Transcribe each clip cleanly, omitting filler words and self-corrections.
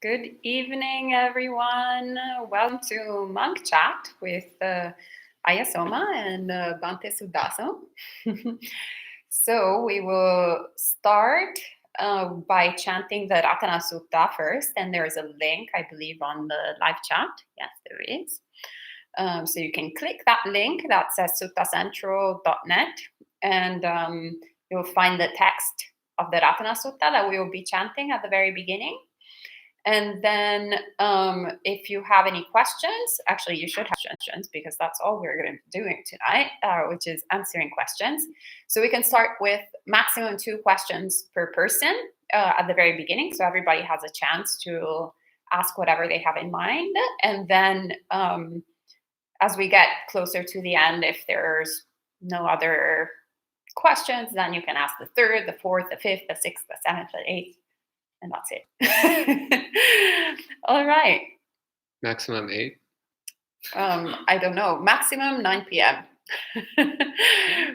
Good evening, everyone. Welcome to Monk Chat with Ayasoma and Bhante Sudaso. So we will start by chanting the Ratana Sutta first, and there is a link, I believe, on the live chat. Yes, there is. So you can click that link that says suttacentral.net, and you'll find the text of the Ratana Sutta that we will be chanting at the very beginning. And then if you have any questions, actually you should have questions because that's all we're going to be doing tonight, which is answering questions. So we can start with maximum 2 questions per person at the very beginning. So everybody has a chance to ask whatever they have in mind. And then as we get closer to the end, if there's no other questions, then you can ask the 3rd, the 4th, the 5th, the 6th, the 7th, the 8th. And that's it. All right. Maximum 8? I don't know. Maximum 9 p.m.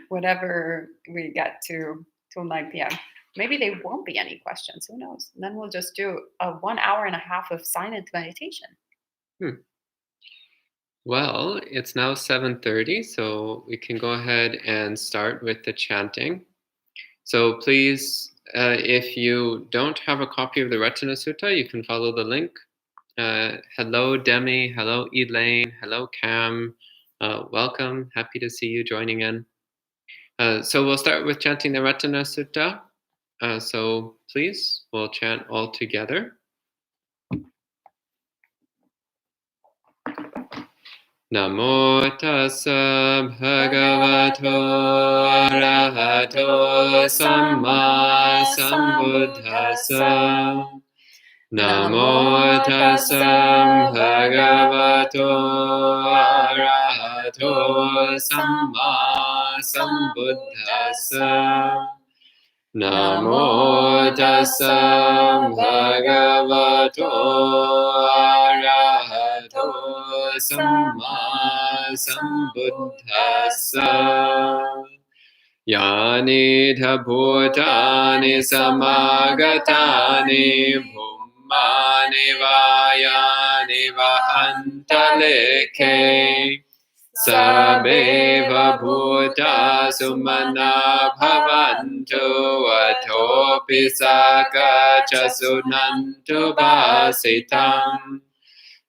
Whatever we get to till 9 p.m. Maybe there won't be any questions. Who knows? And then we'll just do a 1 hour and a half of silent meditation. Well, it's now 7:30, so we can go ahead and start with the chanting. So please, if you don't have a copy of the Ratana Sutta, you can follow the link. Hello, Demi. Hello, Elaine. Hello, Cam. Welcome. Happy to see you joining in. So we'll start with chanting the Ratana Sutta. So please, we'll chant all together. Namo tassa bhagavato arahato samma sambuddhassa. Namo tassa bhagavato arahato samma sambuddhassa. Namo tassa bhagavato arahato samma sambuddhassa. Yani bhutani samagatani bhummani vayani va antalekhe. Sabeva bhuta sumana bhavantu atopi sakacha sunantu basitam.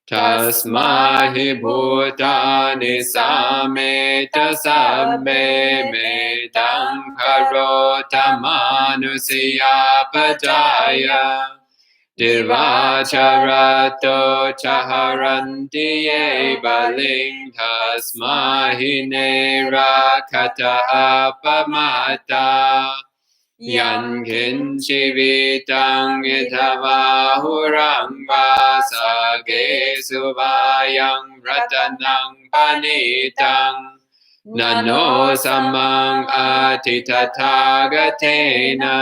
Tasmahi bhutani sameta sabbe medam karota manusiya pajaya. Divacharato chaharanti ye baling tasmahine rakata apamata. Yan kinchi vitang itavahurang vasage suvayang ratanang panitang. Nano samang atitathagathena.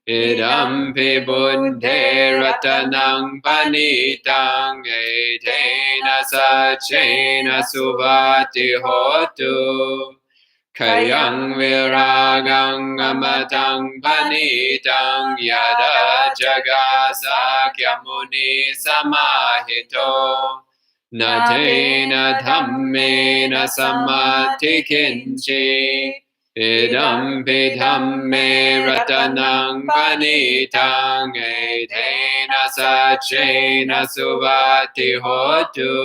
Idampi buddhe ratanang panitang etena sachena suvati hotu. Kayang viragang amatang panitang yada jagasakya muni samahito. Natena dhammena samati kinchi. Idampi dhamme ratanang panitang etena sachena suvati hotu.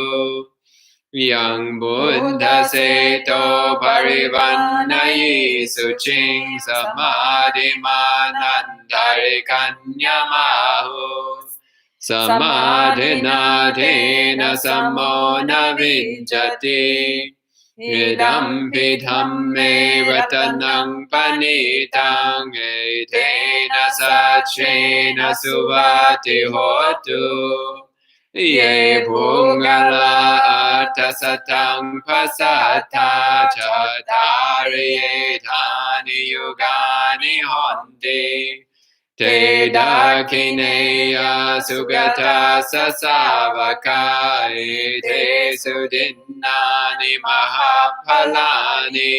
Yang Buddha seto parivannayi suching samadhi manandari kanyamahu. Samadhi nadena samona vinjati. Idampi dhamme ratanang panitang etena sachena suvati hotu. Ye bhungala atasatang pasata chatari etani yugani honti. Te dakineya sugata sasavaka ete sudinnani mahapalani.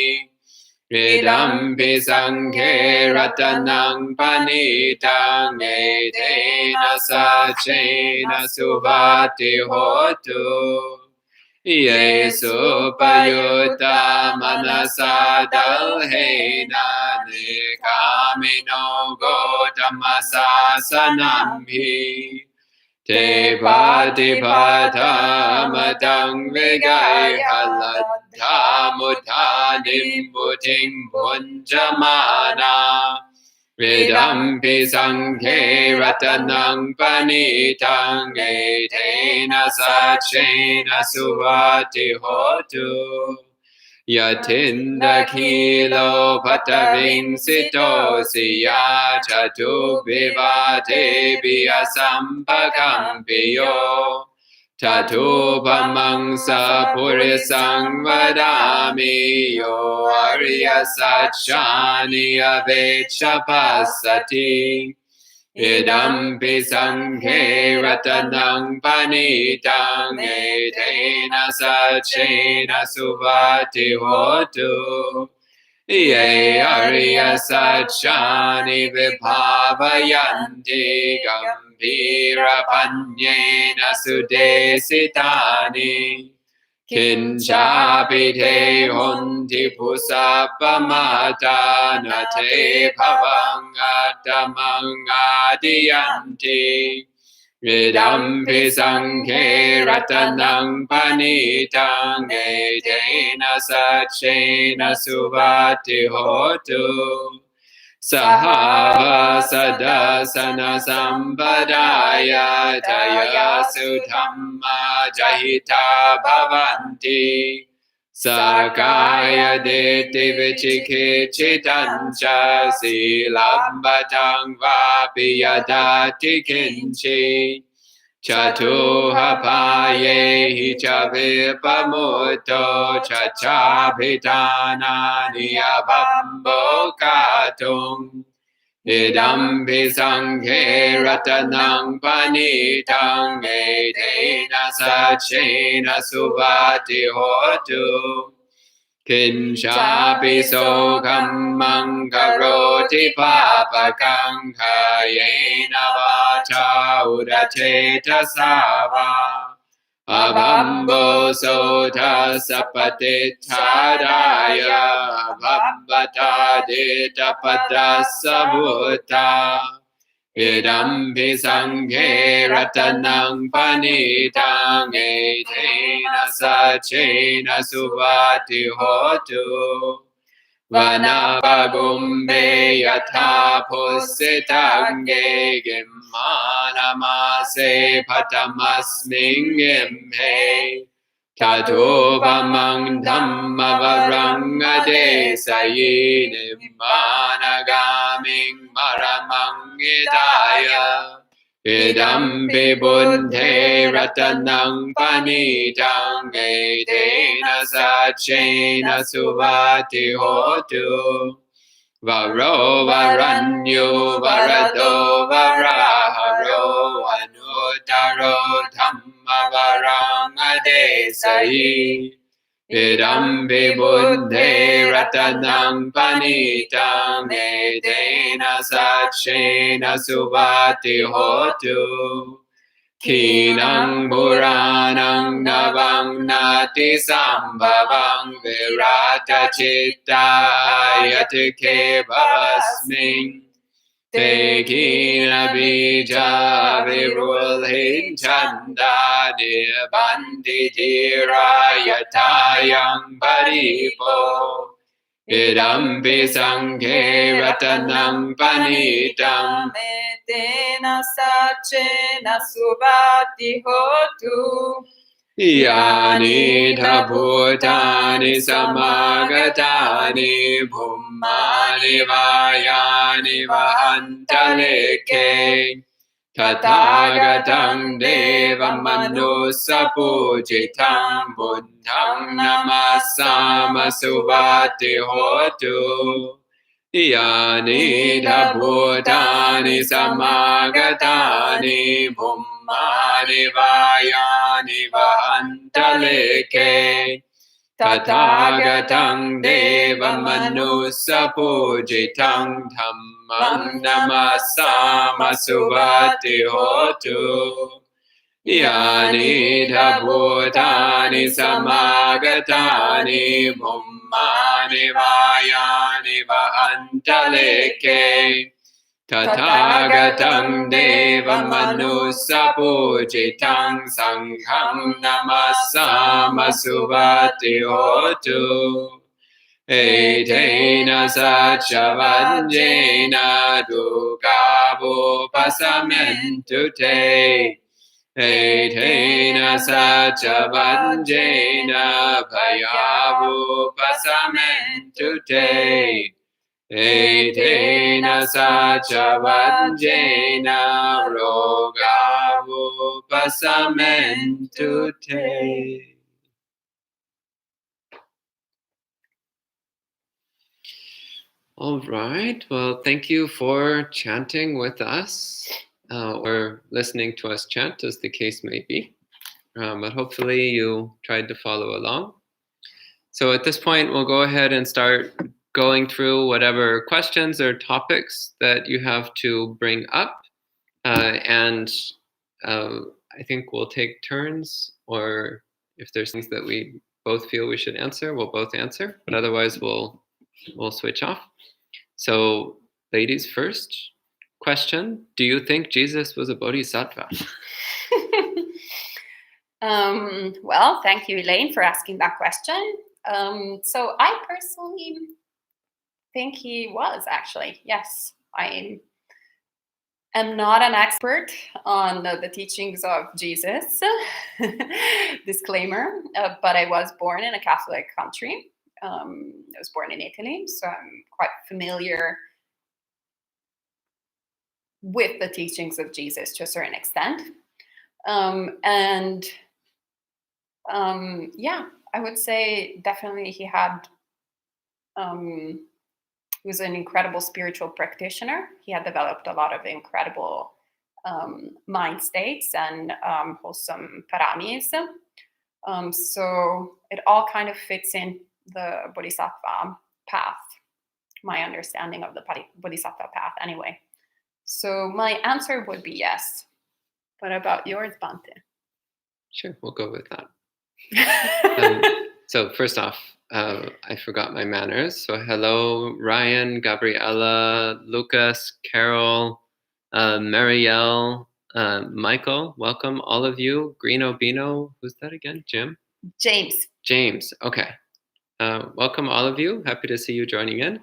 Idampi Sanghe Ratanang Panitang Etena Sachena Suvati Hotu Yesu Payuta Manasa Dalhena Nikamino Gotamasa Sanamhi Te pati pata matang vigai haladha mudha nimbuting punjamana Vidampi sanghe ratanang panitang etena sachena suvati hotu Yatinda kilo pataving sito siya chatu vivate biya sampakampiyo Tatu pamangsa purisang vadami yo arya sachani avecha pasati Idampi sanghe ratanang panitang etena sachena suvati hotu Ye arya sachani vibhavayanti gambhira panyena sudesitani Kinchapi te honti pusapamata na te bhavangadamangadiyanti Vidampi sanghe ratanang panitang etena sachena suvati hotu Sahava sadasana sampadaya taya sudhamma jahita bhavanti Sakaya deti vichike chitancha silabbatang vapi yadati kinchi Chatuha paye hicha vipamuto chachabhitana niyabambo katung Idambi sanghe ratanang panitang etena sachena suvati hotu Kinchapi sokham mangaroti papakang kayena vacha udacheta sava Abambo sota sapati chadaya Abhabbata dita padasabhuta Idambi sanghe ratanang panitang etena sachena suvati hotu Vanapagumbe yatha pussitange gimmanamase patamasming imhe Tatuvamang dhammavarangadhe sayine managaming maramang idaya Idampi buddhe ratanang panitang etena sachena suvati hotu Varo varanyo varado varaharo anutaro dhamma varangade sayi Idambi buddhe ratanang panitang etena sachena suvati hotu Kinang Puranang Navang Nati Sambhavang Virata Chitta Yatike Bhavasming Te Kina Bija Virulhin Chanda Nirbanti Jira Yatayang Paripo Idampi sanghe ratanang panitang etena sachena suvati hotu Yani dhabhutani samagatani bhummani vayani vahantaleke Tathagatam devam manusapujitam buddham namasama suvati hotu Yani dhabhutani samagatani bhummani vayani vahantaleke Tathagatam Devamanusa Pujitam Dhammam Namasama Suvati Hotu Yani Bhutani Samagatani Mummani Vayani Vaantaleke Tathagatam Devamanusa Pujitam Sangham Namasama Suvati Hotu Etena Sachavanjena Dukabhupasamentu Te Etena Sachavanjena Bhayabhupasamentu Te Etena Sachavanjena Rogabhupasamentu Te. All right. Well, thank you for chanting with us or listening to us chant, as the case may be. But hopefully you tried to follow along. So at this point, we'll go ahead and start going through whatever questions or topics that you have to bring up. And I think we'll take turns, or if there's things that we both feel we should answer, we'll both answer. But otherwise, we'll switch off. So, ladies first. Question: do you think Jesus was a bodhisattva? Well, thank you, Elaine, for asking that question. So I personally think he was, actually. Yes, I am not an expert on the teachings of Jesus. Disclaimer, but I was born in a Catholic country. I was born in Italy, so I'm quite familiar with the teachings of Jesus to a certain extent. Yeah, I would say definitely he had, he was an incredible spiritual practitioner. He had developed a lot of incredible mind states and wholesome paramis. So it all kind of fits in the Bodhisattva path, my understanding of the Bodhisattva path anyway. So my answer would be yes. What about yours, Bante? Sure, we'll go with that. So first off, I forgot my manners. So hello, Ryan, Gabriella, Lucas, Carol, Marielle, Michael, welcome, all of you. Greeno Bino, who's that again? Jim? James, okay. Welcome, all of you. Happy to see you joining in.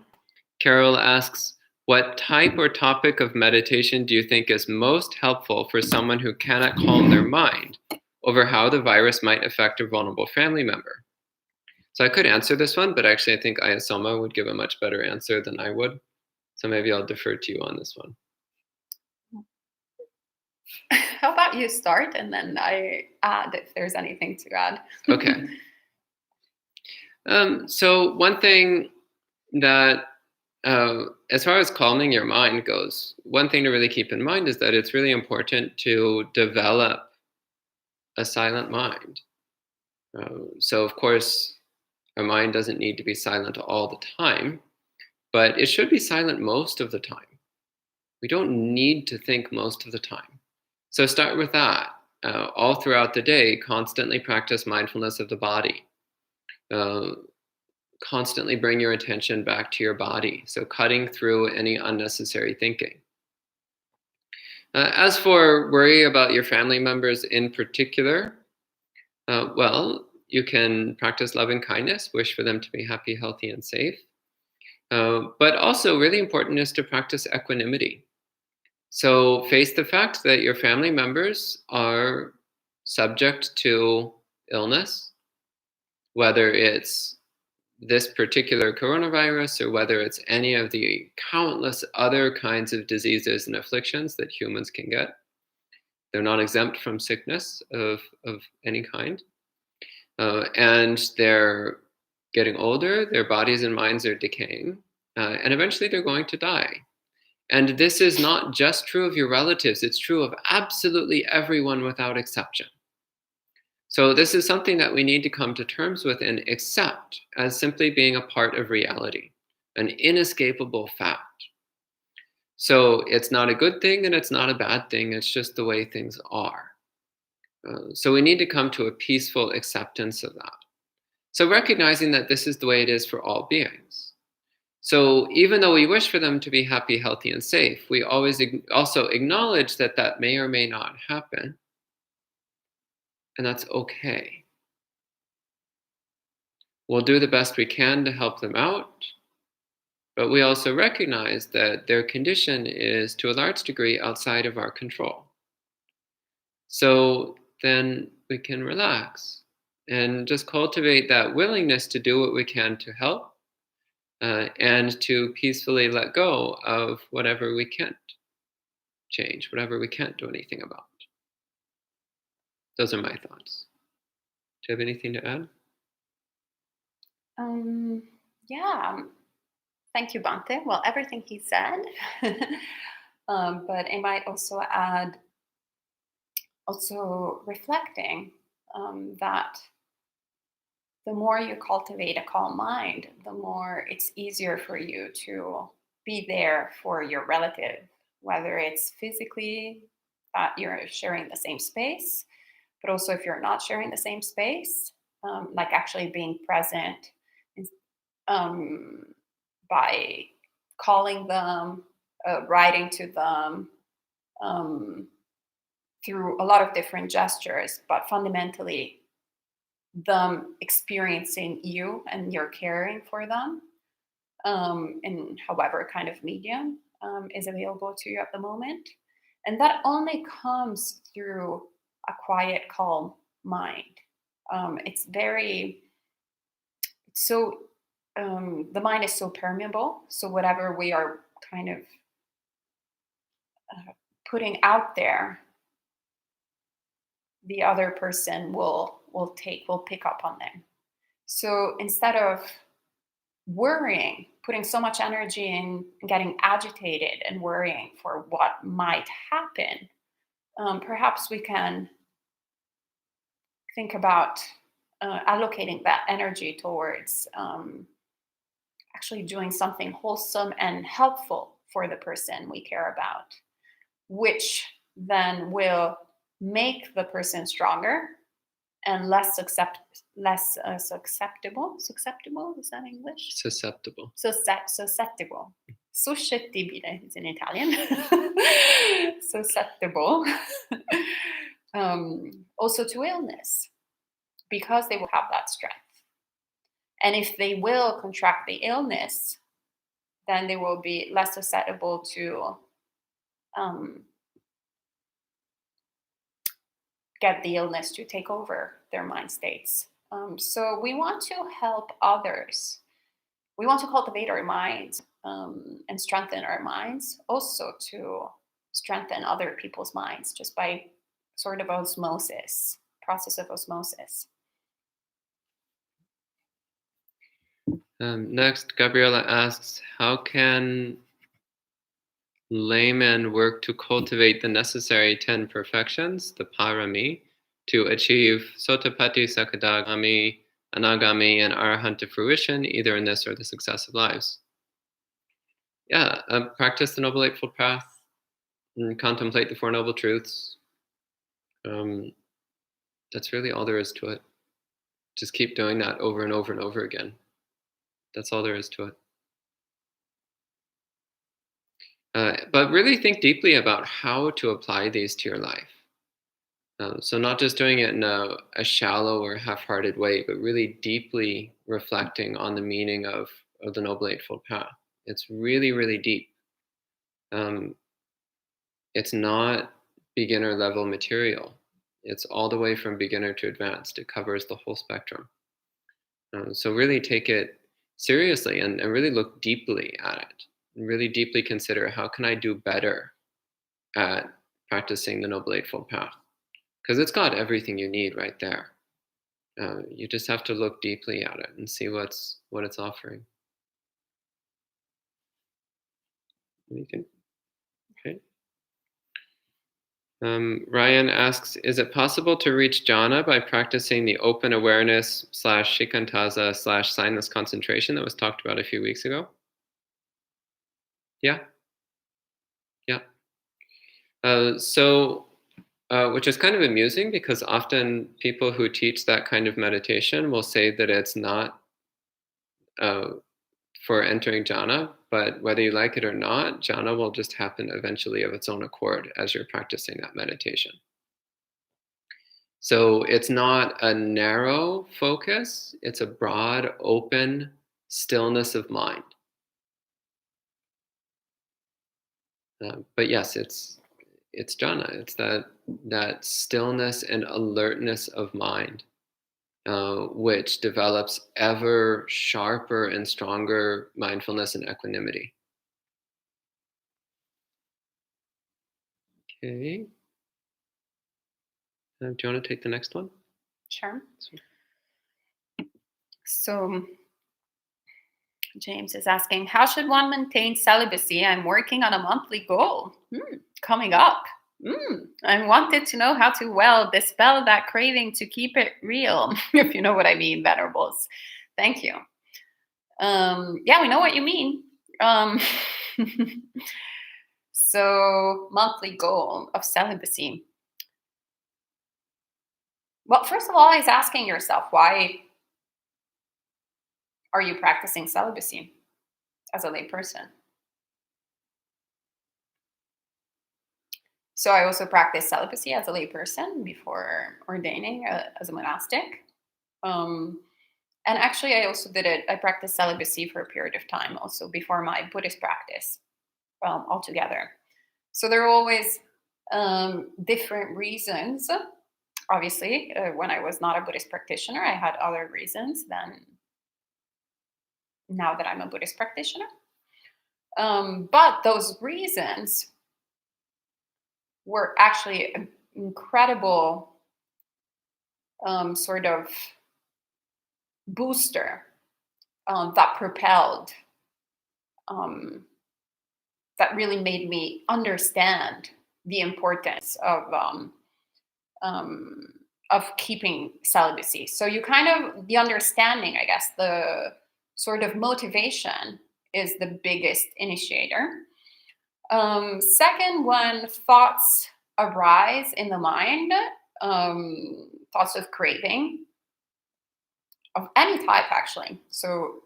Carol asks, what type or topic of meditation do you think is most helpful for someone who cannot calm their mind over how the virus might affect a vulnerable family member? So I could answer this one, but actually I think Ayasoma would give a much better answer than I would. So maybe I'll defer to you on this one. How about you start and then I add if there's anything to add. Okay. So one thing that, as far as calming your mind goes, one thing to really keep in mind is that it's really important to develop a silent mind. So of course, our mind doesn't need to be silent all the time, but it should be silent most of the time. We don't need to think most of the time. So start with that. All throughout the day, constantly practice mindfulness of the body. Constantly bring your attention back to your body. So cutting through any unnecessary thinking. As for worry about your family members in particular, well, you can practice loving kindness, wish for them to be happy, healthy, and safe. But also really important is to practice equanimity. So face the fact that your family members are subject to illness, whether it's this particular coronavirus or whether it's any of the countless other kinds of diseases and afflictions that humans can get. They're not exempt from sickness of any kind. And they're getting older, their bodies and minds are decaying, and eventually they're going to die. And this is not just true of your relatives, it's true of absolutely everyone without exception. So this is something that we need to come to terms with and accept as simply being a part of reality, an inescapable fact. So it's not a good thing and it's not a bad thing, it's just the way things are. So we need to come to a peaceful acceptance of that. So recognizing that this is the way it is for all beings. So even though we wish for them to be happy, healthy, and safe, we always also acknowledge that that may or may not happen, and that's okay. We'll do the best we can to help them out, but we also recognize that their condition is to a large degree outside of our control. So then we can relax and just cultivate that willingness to do what we can to help, and to peacefully let go of whatever we can't change, whatever we can't do anything about. Those are my thoughts. Do you have anything to add? Yeah. Thank you, Bante. Well, everything he said. But I might also add, also reflecting that the more you cultivate a calm mind, the more it's easier for you to be there for your relative, whether it's physically that you're sharing the same space, but also if you're not sharing the same space, like actually being present um, by calling them, writing to them, um, through a lot of different gestures, but fundamentally them experiencing you and you're caring for them, in however kind of medium is available to you at the moment. And that only comes through a quiet, calm mind. It's very, so, the mind is so permeable. So, whatever we are kind of putting out there, the other person will pick up on them. So instead of worrying, putting so much energy in getting agitated and worrying for what might happen, perhaps we can think about allocating that energy towards actually doing something wholesome and helpful for the person we care about, which then will make the person stronger and less susceptible, is that English? Susceptible. Susceptible. Suscettibile is in Italian. Susceptible. Also to illness, because they will have that strength. And if they will contract the illness, then they will be less susceptible to get the illness to take over their mind states. So we want to help others. We want to cultivate our minds, and strengthen our minds, also to strengthen other people's minds just by sort of osmosis, process of osmosis. Next, Gabriela asks, how can laymen work to cultivate the necessary 10 perfections, the parami, to achieve Sotapatti, Sakadagami, Anagami, and Arahanta fruition, either in this or the successive lives? Yeah, practice the Noble Eightfold Path and contemplate the Four Noble Truths. That's really all there is to it. Just keep doing that over and over and over again. That's all there is to it. But really think deeply about how to apply these to your life. So not just doing it in a shallow or half-hearted way, but really deeply reflecting on the meaning of the Noble Eightfold Path. It's really, really deep. It's not beginner level material. It's all the way from beginner to advanced. It covers the whole spectrum. So really take it seriously and really look deeply at it. And really deeply consider, how can I do better at practicing the Noble Eightfold Path? Because it's got everything you need right there. You just have to look deeply at it and see what it's offering. Anything? Okay. Ryan asks, is it possible to reach jhana by practicing the open awareness / shikantaza / signless concentration that was talked about a few weeks ago? Yeah, yeah. Which is kind of amusing because often people who teach that kind of meditation will say that it's not uh, for entering jhana, but whether you like it or not, jhana will just happen eventually of its own accord as you're practicing that meditation. So it's not a narrow focus, it's a broad, open stillness of mind. But yes, it's jhana. It's that stillness and alertness of mind, which develops ever sharper and stronger mindfulness and equanimity. Okay. Do you want to take the next one? Sure. So James is asking, how should one maintain celibacy? I'm working on a monthly goal coming up. I wanted to know how to dispel that craving to keep it real, if you know what I mean, venerables. Thank you. Yeah, we know what you mean. So monthly goal of celibacy. Well, first of all, is asking yourself, why are you practicing celibacy as a lay person? So I also practiced celibacy as a lay person before ordaining as a monastic. And actually, I also did it. I practiced celibacy for a period of time also before my Buddhist practice altogether. So there are always different reasons. Obviously, when I was not a Buddhist practitioner, I had other reasons than now that I'm a Buddhist practitioner. But those reasons were actually an incredible sort of booster that propelled, that really made me understand the importance of keeping celibacy. So you kind of, the understanding, I guess, the sort of motivation is the biggest initiator. Second, when thoughts arise in the mind, thoughts of craving, of any type, actually. So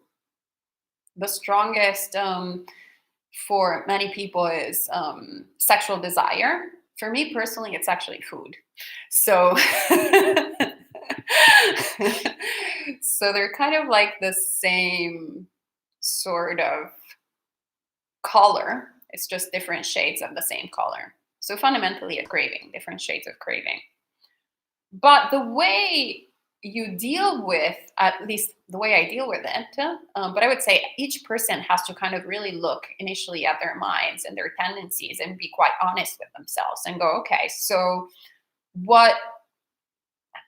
the strongest for many people is sexual desire. For me personally, it's actually food. So, so they're kind of like the same sort of color. It's just different shades of the same color. So fundamentally, it's craving, different shades of craving. But the way you deal with, at least the way I deal with it, but I would say each person has to kind of really look initially at their minds and their tendencies and be quite honest with themselves and go, okay, so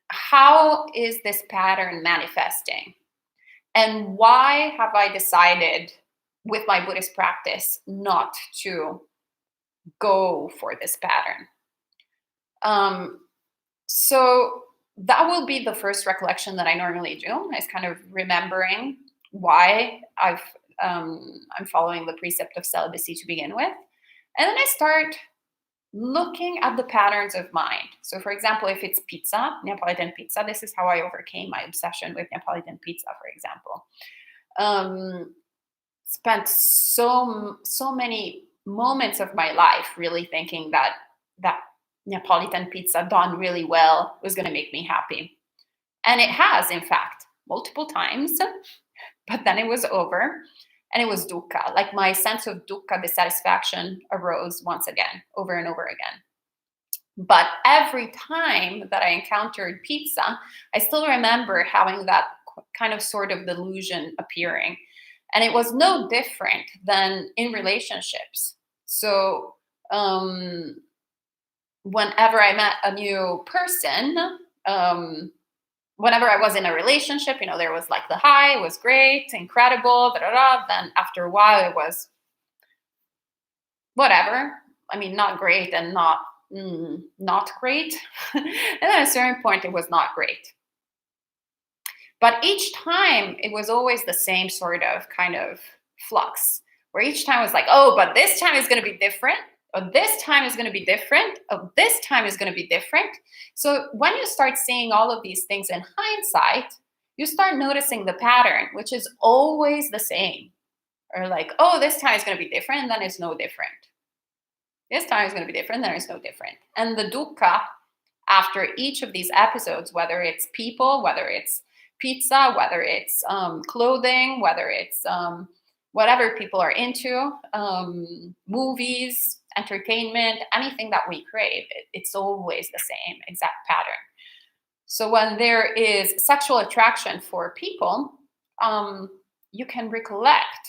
how is this pattern manifesting? And why have I decided with my Buddhist practice not to go for this pattern? So that will be the first recollection that I normally do, is kind of remembering why I'm following the precept of celibacy to begin with. And then I start looking at the patterns of mind. So for example, if it's pizza, Neapolitan pizza, this is how I overcame my obsession with Neapolitan pizza, for example. Spent so many moments of my life really thinking that Neapolitan pizza done really well was going to make me happy. And it has, in fact, multiple times, but then it was over and it was dukkha. Like my sense of dukkha, dissatisfaction, arose once again, over and over again. But every time that I encountered pizza, I still remember having that kind of sort of delusion appearing. And it was no different than in relationships. So, whenever I met a new person, whenever I was in a relationship, there was like the high, it was great, incredible, then after a while it was whatever. I mean, not great and not not great. And at a certain point, it was not great. But each time, it was always the same sort of kind of flux, where each time was like, oh, but this time is going to be different. Oh, this time is going to be different. Oh, this time is going to be different. So when you start seeing all of these things in hindsight, you start noticing the pattern, which is always the same. Or like, oh, this time is going to be different, and then it's no different. This time is going to be different, then it's no different. And the dukkha, after each of these episodes, whether it's people, whether it's pizza, whether it's clothing, whether it's whatever people are into, movies, entertainment, anything that we crave, it's always the same exact pattern. So when there is sexual attraction for people, you can recollect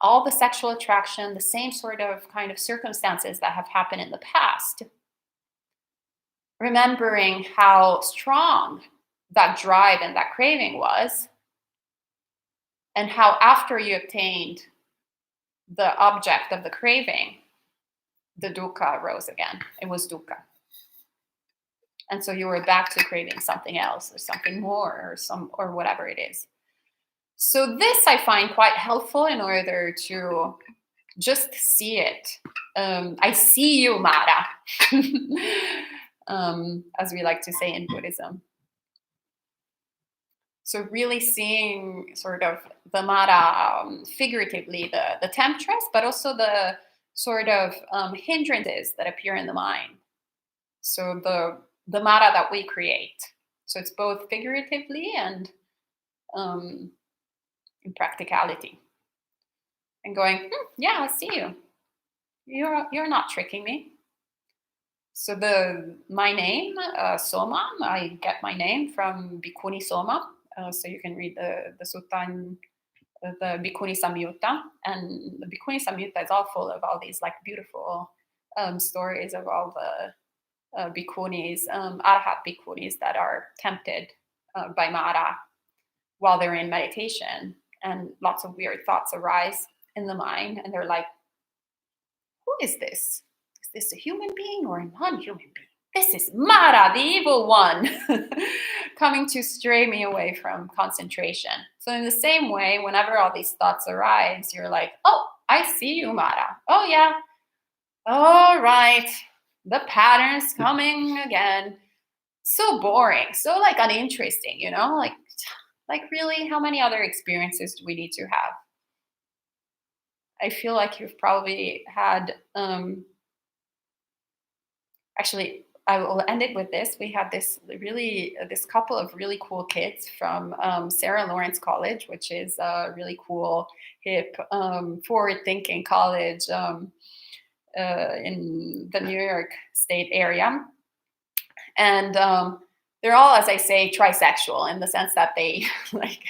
all the sexual attraction, the same sort of kind of circumstances that have happened in the past, remembering how strong that drive and that craving was, and how after you obtained the object of the craving, the dukkha arose again. It was dukkha. And so you were back to craving something else or something more or whatever it is. So this I find quite helpful in order to just see it. I see you, Mara, as we like to say in Buddhism. So really seeing sort of the Mara figuratively, the temptress, but also the sort of hindrances that appear in the mind. So the Mara that we create. So it's both figuratively and in practicality. And going, yeah, I see you. You're not tricking me. So my name, Soma, I get my name from Bhikkhuni Soma. So you can read the sutta in the Bhikkhuni Samyutta. And the Bhikkhuni Samyutta is all full of all these like beautiful stories of all the bhikkhunis, arahat bhikkhunis that are tempted by Mara while they're in meditation. And lots of weird thoughts arise in the mind. And they're like, who is this? Is this a human being or a non-human being? This is Mara, the evil one, coming to stray me away from concentration. So in the same way, whenever all these thoughts arise, you're like, oh, I see you, Mara. Oh, yeah. All right. The pattern's coming again. So boring. So like uninteresting, you know? Like really, how many other experiences do we need to have? I feel like you've probably had, actually, I will end it with this. We had this couple of really cool kids from Sarah Lawrence College, which is a really cool, hip, forward-thinking college in the New York State area. And they're all, as I say, trisexual in the sense that they like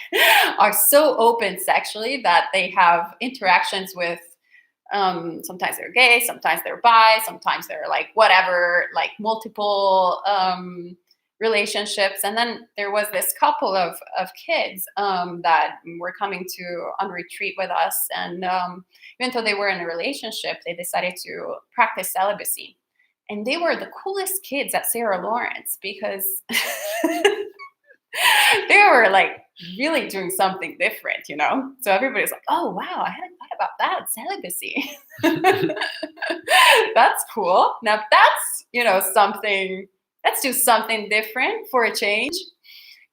are so open sexually that they have interactions with sometimes they're gay, sometimes they're bi, sometimes they're like whatever, like multiple relationships. And then there was this couple of kids that were coming on retreat with us. And even though they were in a relationship, they decided to practice celibacy. And they were the coolest kids at Sarah Lawrence because they were like really doing something different, you know? So everybody's like, oh, wow, I hadn't thought about that, celibacy. That's cool. Now that's, something, let's do something different for a change.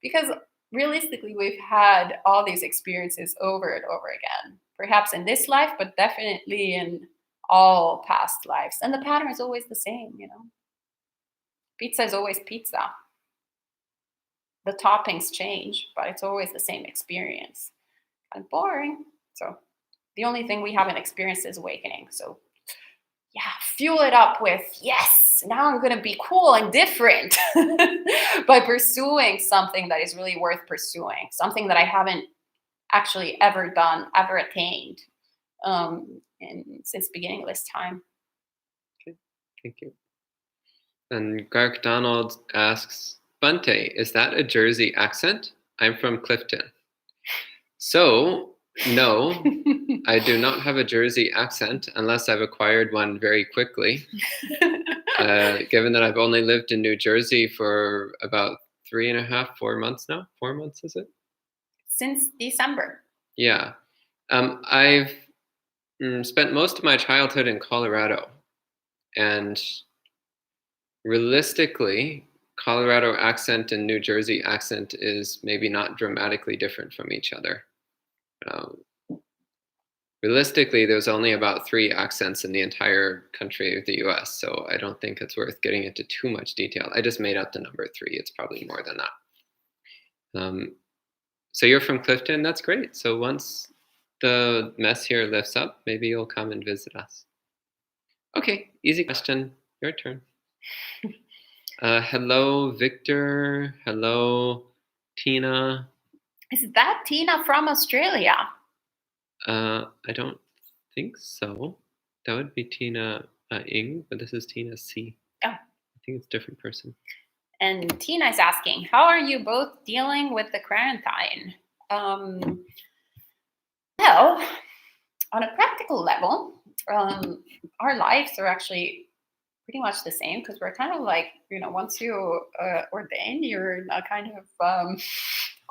Because realistically, we've had all these experiences over and over again, perhaps in this life, but definitely in all past lives. And the pattern is always the same, Pizza is always pizza. The toppings change, but it's always the same experience. Kind of boring. So the only thing we haven't experienced is awakening. So yeah, fuel it up with, yes, now I'm going to be cool and different by pursuing something that is really worth pursuing, something that I haven't actually ever done, ever attained since beginning of this time. Okay, thank you. And Gark Donald asks, Bunte, is that a Jersey accent? I'm from Clifton. So No, I do not have a Jersey accent unless I've acquired one very quickly. Given that I've only lived in New Jersey for about 3.5, 4 months now. 4 months, is it? Since December. Yeah. I've spent most of my childhood in Colorado, and realistically, Colorado accent and New Jersey accent is maybe not dramatically different from each other. Realistically, there's only about 3 accents in the entire country of the US, so I don't think it's worth getting into too much detail. I just made up the number 3. It's probably more than that. So you're from Clifton? That's great. So once the mess here lifts up, maybe you'll come and visit us. Okay, easy question. Your turn. Hello, Victor. Hello, Tina. Is that Tina from Australia? I don't think so. That would be Tina Ing, but this is Tina C. Oh. I think it's a different person. And Tina is asking, how are you both dealing with the quarantine? Well, on a practical level, our lives are actually pretty much the same because we're kind of like, once you ordain, you're in a kind of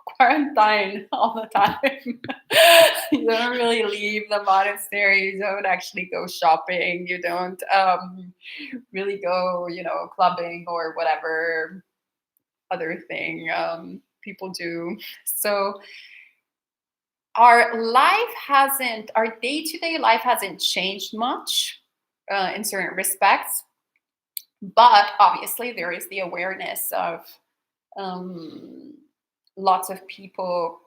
quarantine all the time. You don't really leave the monastery. You don't actually go shopping. You don't really go, clubbing or whatever other thing people do. So our day-to-day life hasn't changed much in certain respects, but obviously there is the awareness of lots of people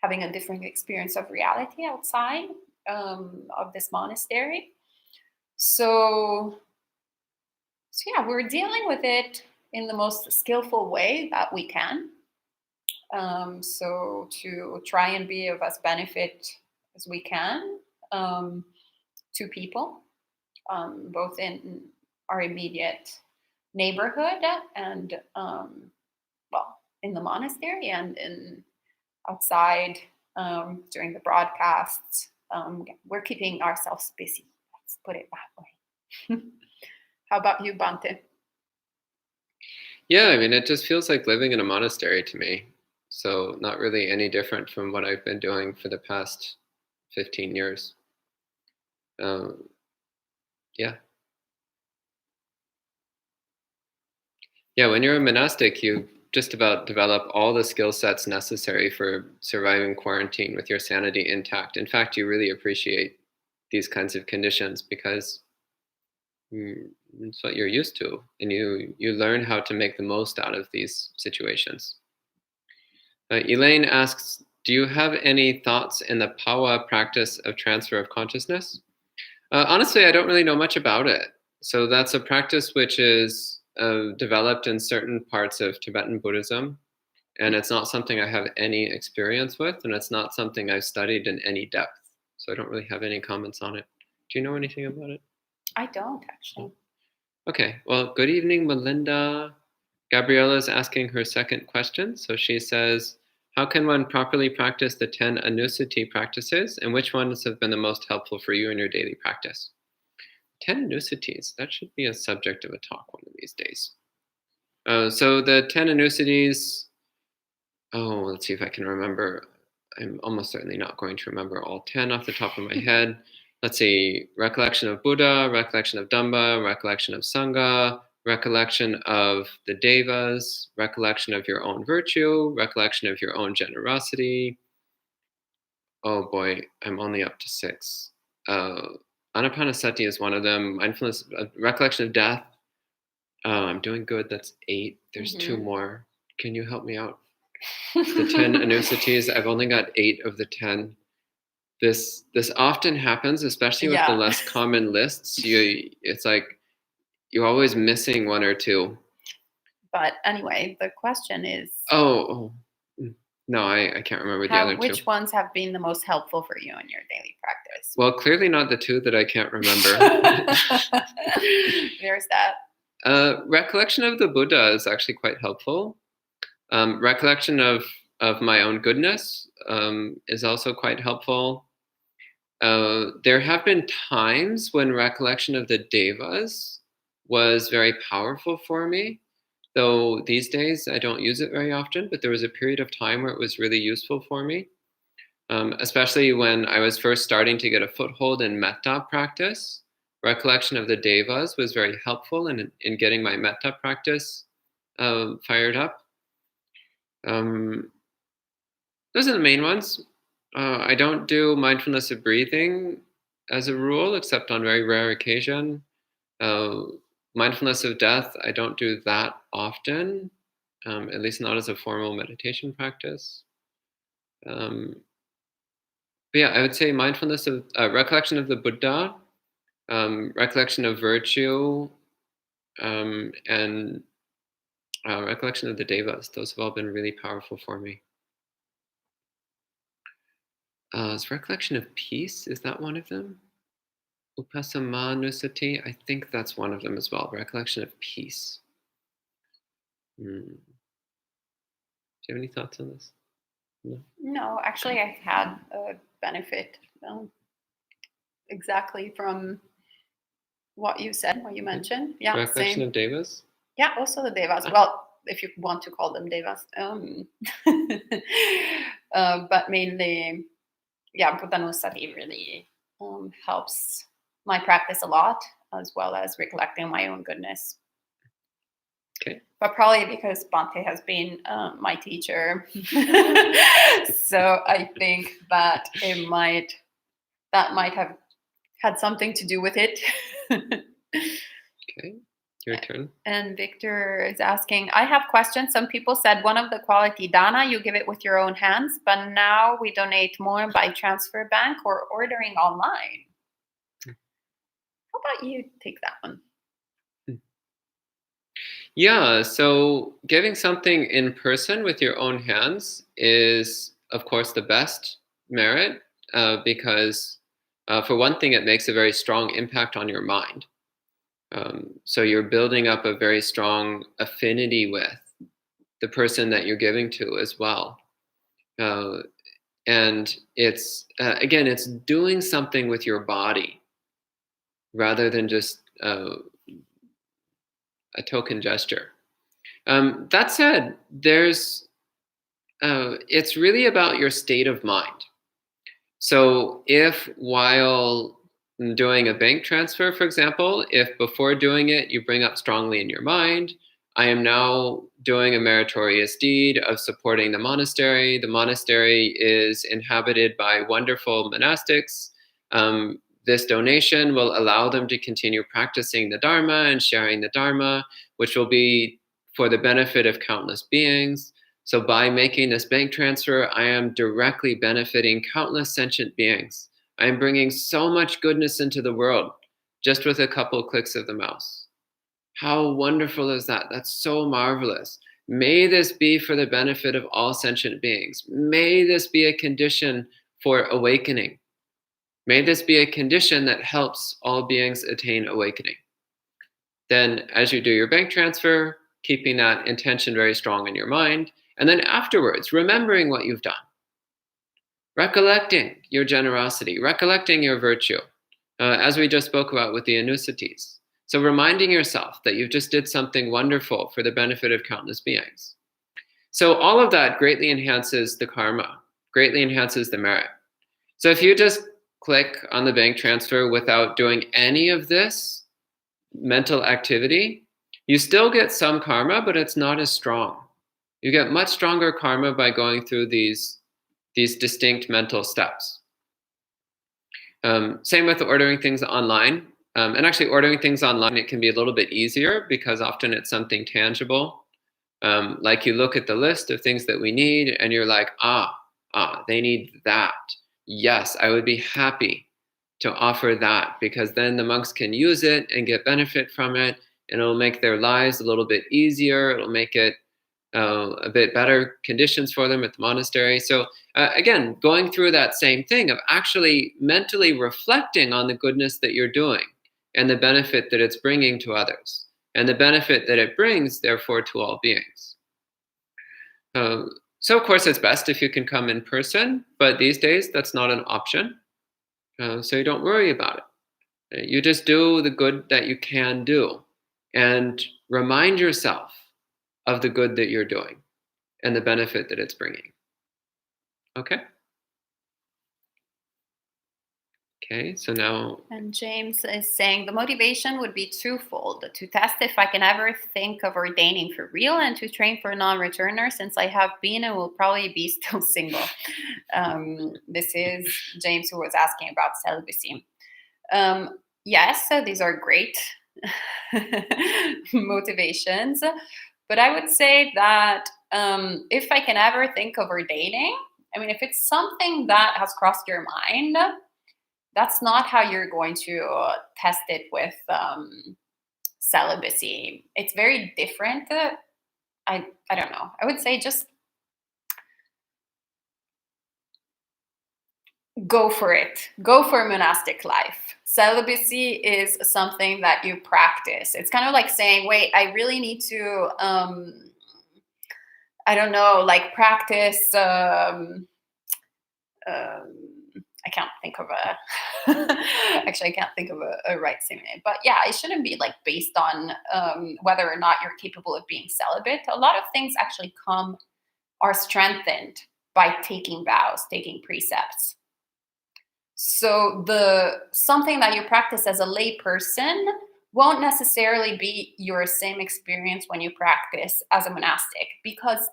having a different experience of reality outside of this monastery. So yeah, we're dealing with it in the most skillful way that we can. So to try and be of as benefit as we can to people, both in our immediate neighborhood and in the monastery and in outside during the broadcasts. We're keeping ourselves busy. Let's put it that way. How about you, Bante? Yeah, I mean, it just feels like living in a monastery to me. So not really any different from what I've been doing for the past 15 years. Yeah. Yeah, when you're a monastic, you just about develop all the skill sets necessary for surviving quarantine with your sanity intact. In fact, you really appreciate these kinds of conditions because it's what you're used to, and you learn how to make the most out of these situations. Elaine asks, do you have any thoughts in the Pawa practice of transfer of consciousness? Honestly, I don't really know much about it. So that's a practice which is developed in certain parts of Tibetan Buddhism, and it's not something I have any experience with, and it's not something I've studied in any depth. So I don't really have any comments on it. Do you know anything about it? I don't, actually. Okay, well, good evening, Melinda. Gabriella is asking her second question. So she says, how can one properly practice the 10 Anusati practices, and which ones have been the most helpful for you in your daily practice? 10 Anusatis, that should be a subject of a talk one of these days. So the 10 Anusatis, let's see if I can remember. I'm almost certainly not going to remember all 10 off the top of my head. Let's see, recollection of Buddha, recollection of Dhamma, recollection of Sangha, recollection of the devas, recollection of your own virtue, recollection of your own generosity. Oh boy, I'm only up to 6. Anapanasati is one of them. Mindfulness, recollection of death. I'm doing good. That's 8. There's 2 more. Can you help me out? The 10 Anusatis. I've only got 8 of the 10. This often happens, especially with the less common lists. It's like you're always missing 1 or 2. But anyway, the question is... No, I can't remember the other 2. Which ones have been the most helpful for you in your daily practice? Well, clearly not the 2 that I can't remember. There's that. Recollection of the Buddha is actually quite helpful. Recollection of of my own goodness is also quite helpful. There have been times when recollection of the devas was very powerful for me, though these days I don't use it very often, but there was a period of time where it was really useful for me, especially when I was first starting to get a foothold in metta practice. Recollection of the devas was very helpful in getting my metta practice fired up. Those are the main ones. I don't do mindfulness of breathing as a rule, except on very rare occasion. Mindfulness of death, I don't do that often, at least not as a formal meditation practice. But yeah, I would say mindfulness of recollection of the Buddha, recollection of virtue, and recollection of the devas. Those have all been really powerful for me. Is recollection of peace, is that one of them? Upasamanusati, I think that's one of them as well. Recollection of peace. Do you have any thoughts on this? No, actually, I've had a benefit exactly from what you said, what you mentioned. Yeah, recollection same. of devas? Yeah, also the devas. Well, if you want to call them devas. But mainly, yeah, Buddhanussati really helps my practice a lot, as well as recollecting my own goodness. Okay. But probably because Bhante has been my teacher, so I think that that might have had something to do with it. Okay, your turn. And Victor is asking, I have questions. Some people said one of the quality dana, you give it with your own hands, but now we donate more by transfer bank or ordering online. How about you take that one? Yeah, so giving something in person with your own hands is, of course, the best merit because, for one thing, it makes a very strong impact on your mind. So you're building up a very strong affinity with the person that you're giving to as well. And it's, again, it's doing something with your body rather than just a token gesture. That said, it's really about your state of mind. So if while doing a bank transfer, for example, if before doing it you bring up strongly in your mind, I am now doing a meritorious deed of supporting the monastery. The monastery is inhabited by wonderful monastics. This donation will allow them to continue practicing the Dharma and sharing the Dharma, which will be for the benefit of countless beings. So by making this bank transfer, I am directly benefiting countless sentient beings. I am bringing so much goodness into the world just with a couple of clicks of the mouse. How wonderful is that? That's so marvelous. May this be for the benefit of all sentient beings. May this be a condition for awakening. May this be a condition that helps all beings attain awakening. Then as you do your bank transfer, keeping that intention very strong in your mind, and then afterwards, remembering what you've done. Recollecting your generosity, recollecting your virtue, as we just spoke about with the Anusatis. So reminding yourself that you just did something wonderful for the benefit of countless beings. So all of that greatly enhances the karma, greatly enhances the merit. So if you just click on the bank transfer without doing any of this mental activity, you still get some karma, but it's not as strong. You get much stronger karma by going through these distinct mental steps. Same with ordering things online. And actually ordering things online, it can be a little bit easier because often it's something tangible. Like you look at the list of things that we need and you're like, they need that. Yes, I would be happy to offer that because then the monks can use it and get benefit from it, and it'll make their lives a little bit easier. It'll make it a bit better conditions for them at the monastery. So again, going through that same thing of actually mentally reflecting on the goodness that you're doing and the benefit that it's bringing to others and the benefit that it brings, therefore, to all beings. So, of course, it's best if you can come in person, but these days that's not an option. So you don't worry about it. You just do the good that you can do and remind yourself of the good that you're doing and the benefit that it's bringing. Okay? Okay, so now. And James is saying the motivation would be twofold: to test if I can ever think of ordaining for real, and to train for a non-returner, since I have been and will probably be still single. This is James who was asking about celibacy. Yes, so these are great motivations, but I would say that if I can ever think of ordaining, I mean, if it's something that has crossed your mind, that's not how you're going to test it with celibacy. It's very different. I don't know. I would say just go for it. Go for monastic life. Celibacy is something that you practice. It's kind of like saying, wait, I really need to, I don't know, like practice. I can't think of actually, I can't think of a right statement. But yeah, it shouldn't be like based on whether or not you're capable of being celibate. A lot of things actually are strengthened by taking vows, taking precepts. So something that you practice as a lay person won't necessarily be your same experience when you practice as a monastic, because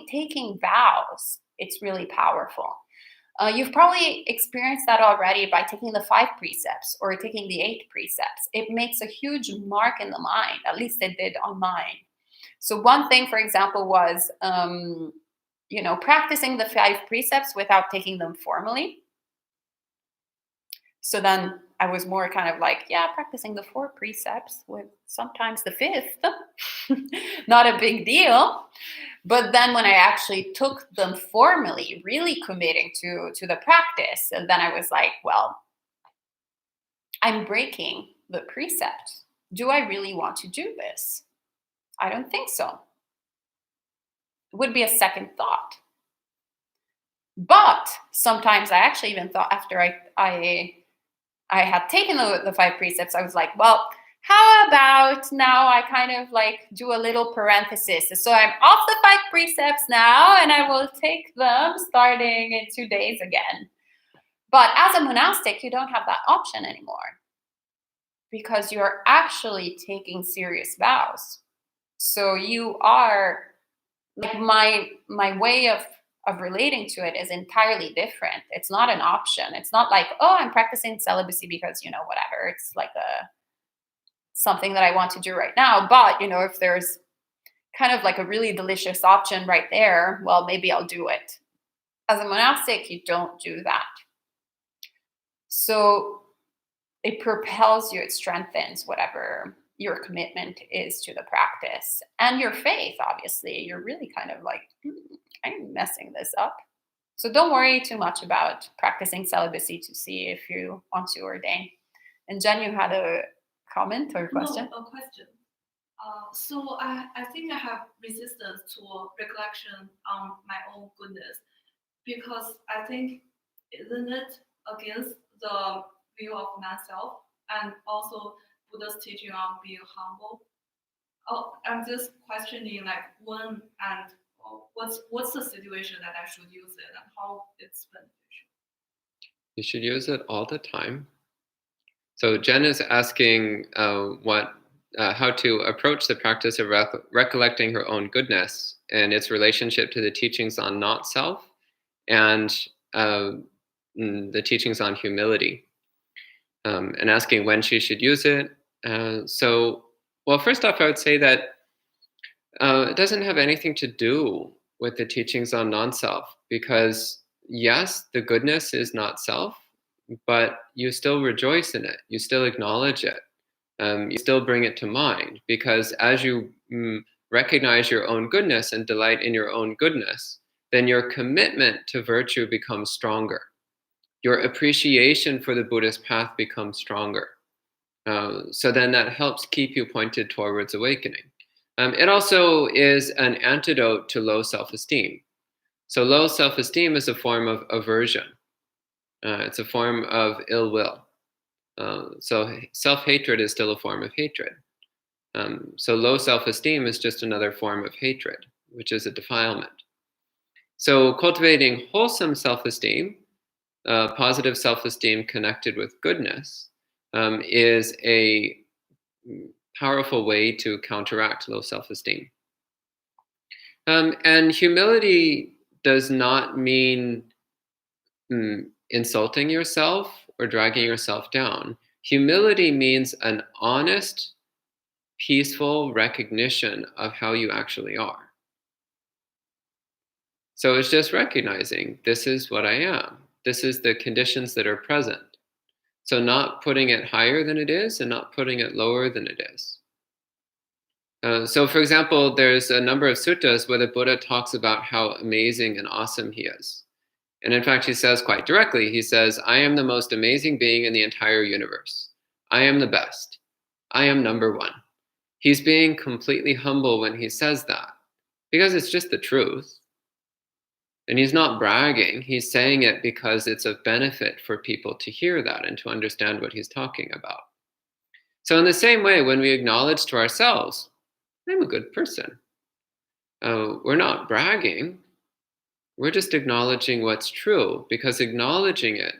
taking vows, it's really powerful. You've probably experienced that already by taking the 5 precepts or taking the 8 precepts. It makes a huge mark in the mind. At least it did on mine. So one thing, for example, was practicing the 5 precepts without taking them formally. So then I was more kind of like, yeah, practicing the 4 precepts with sometimes the 5th, not a big deal. But then when I actually took them formally, really committing to the practice, and then I was like, well, I'm breaking the precept. Do I really want to do this? I don't think so. It would be a second thought. But sometimes I actually even thought, after I had taken the 5 precepts, I was like, well, how about now I kind of like do a little parenthesis. So I'm off the 5 precepts now, and I will take them starting in 2 days again. But as a monastic, you don't have that option anymore, because you're actually taking serious vows. So you are like, my way of relating to it is entirely different. It's not an option. It's not like, oh, I'm practicing celibacy because, whatever. It's like something that I want to do right now. But, if there's kind of like a really delicious option right there, well, maybe I'll do it. As a monastic, you don't do that. So it propels you, it strengthens whatever your commitment is to the practice and your faith. Obviously, you're really kind of like, I'm messing this up. So don't worry too much about practicing celibacy to see if you want to ordain. And Jen, you had a comment or a question? No, a question. So I think I have resistance to recollection on my own goodness, because I think, isn't it against the view of non-self and also Buddha's teaching on being humble? Oh, I'm just questioning like when and what's the situation that I should use it and how it's beneficial. You should use it all the time. So Jen is asking how to approach the practice of recollecting her own goodness and its relationship to the teachings on not self and the teachings on humility, and asking when she should use it. Well, first off, I would say that it doesn't have anything to do with the teachings on non-self, because yes, the goodness is not self, but you still rejoice in it. You still acknowledge it. You still bring it to mind, because as you recognize your own goodness and delight in your own goodness, then your commitment to virtue becomes stronger. Your appreciation for the Buddhist path becomes stronger. So then that helps keep you pointed towards awakening. It also is an antidote to low self-esteem. So low self-esteem is a form of aversion. It's a form of ill will. So self-hatred is still a form of hatred. So low self-esteem is just another form of hatred, which is a defilement. So cultivating wholesome self-esteem, positive self-esteem connected with goodness, is a powerful way to counteract low self-esteem. And humility does not mean insulting yourself or dragging yourself down. Humility means an honest, peaceful recognition of how you actually are. So it's just recognizing this is what I am. This is the conditions that are present. So not putting it higher than it is and not putting it lower than it is. So for example, there's a number of suttas where the Buddha talks about how amazing and awesome he is. And in fact, he says quite directly, he says, I am the most amazing being in the entire universe. I am the best. I am number one. He's being completely humble when he says that, because it's just the truth. And he's not bragging. He's saying it because it's of benefit for people to hear that and to understand what he's talking about. So in the same way, when we acknowledge to ourselves, I'm a good person, we're not bragging. We're just acknowledging what's true, because acknowledging it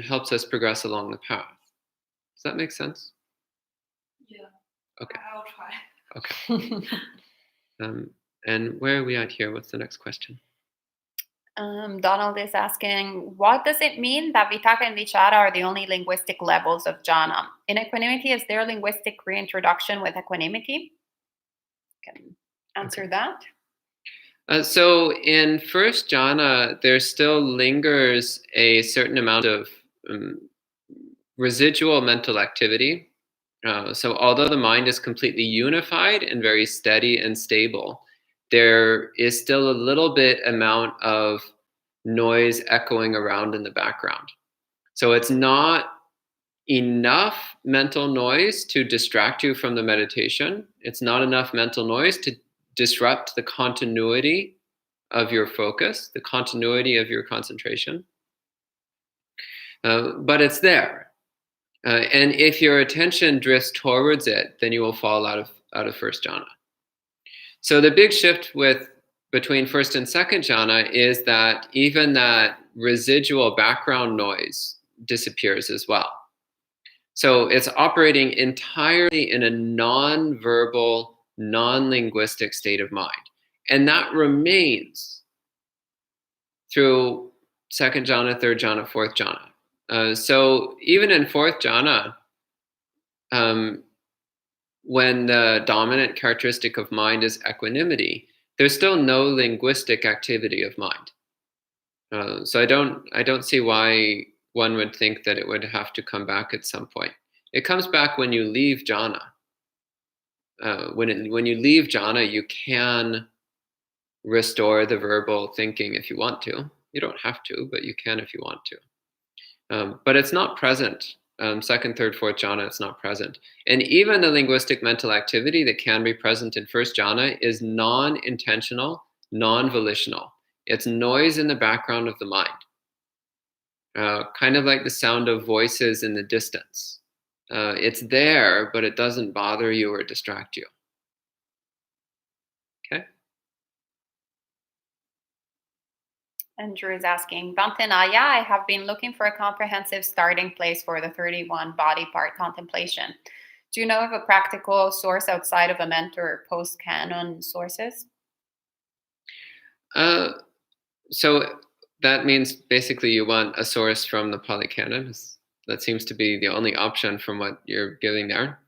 helps us progress along the path. Does that make sense? Yeah. Okay. I'll try. Okay. And where are we at here? What's the next question? Donald is asking, what does it mean that Vitaka and Vichara are the only linguistic levels of jhana? In equanimity, is there linguistic reintroduction with equanimity? Can answer that. So in first jhana, there still lingers a certain amount of residual mental activity. So although the mind is completely unified and very steady and stable, there is still a little bit amount of noise echoing around in the background. So it's not enough mental noise to distract you from the meditation. It's not enough mental noise to disrupt the continuity of your focus, the continuity of your concentration. But it's there. And if your attention drifts towards it, then you will fall out of first jhana. So the big shift between first and second jhana is that even that residual background noise disappears as well. So it's operating entirely in a non-verbal, non-linguistic state of mind. And that remains through second jhana, third jhana, fourth jhana. So even in fourth jhana, when the dominant characteristic of mind is equanimity, there's still no linguistic activity of mind. So I don't see why one would think that it would have to come back at some point. It comes back when you leave jhana. When you leave jhana, you can restore the verbal thinking if you want to. You don't have to, but you can if you want to. But it's not present. Second, third, fourth jhana, it's not present. And even the linguistic mental activity that can be present in first jhana is non-intentional, non-volitional. It's noise in the background of the mind. Kind of like the sound of voices in the distance. It's there, but it doesn't bother you or distract you. Okay? Andrew is asking, Vantanaya, I have been looking for a comprehensive starting place for the 31 body part contemplation. Do you know of a practical source outside of a mentor or post-canon sources? So that means basically you want a source from the Pali Canon. That seems to be the only option from what you're giving there.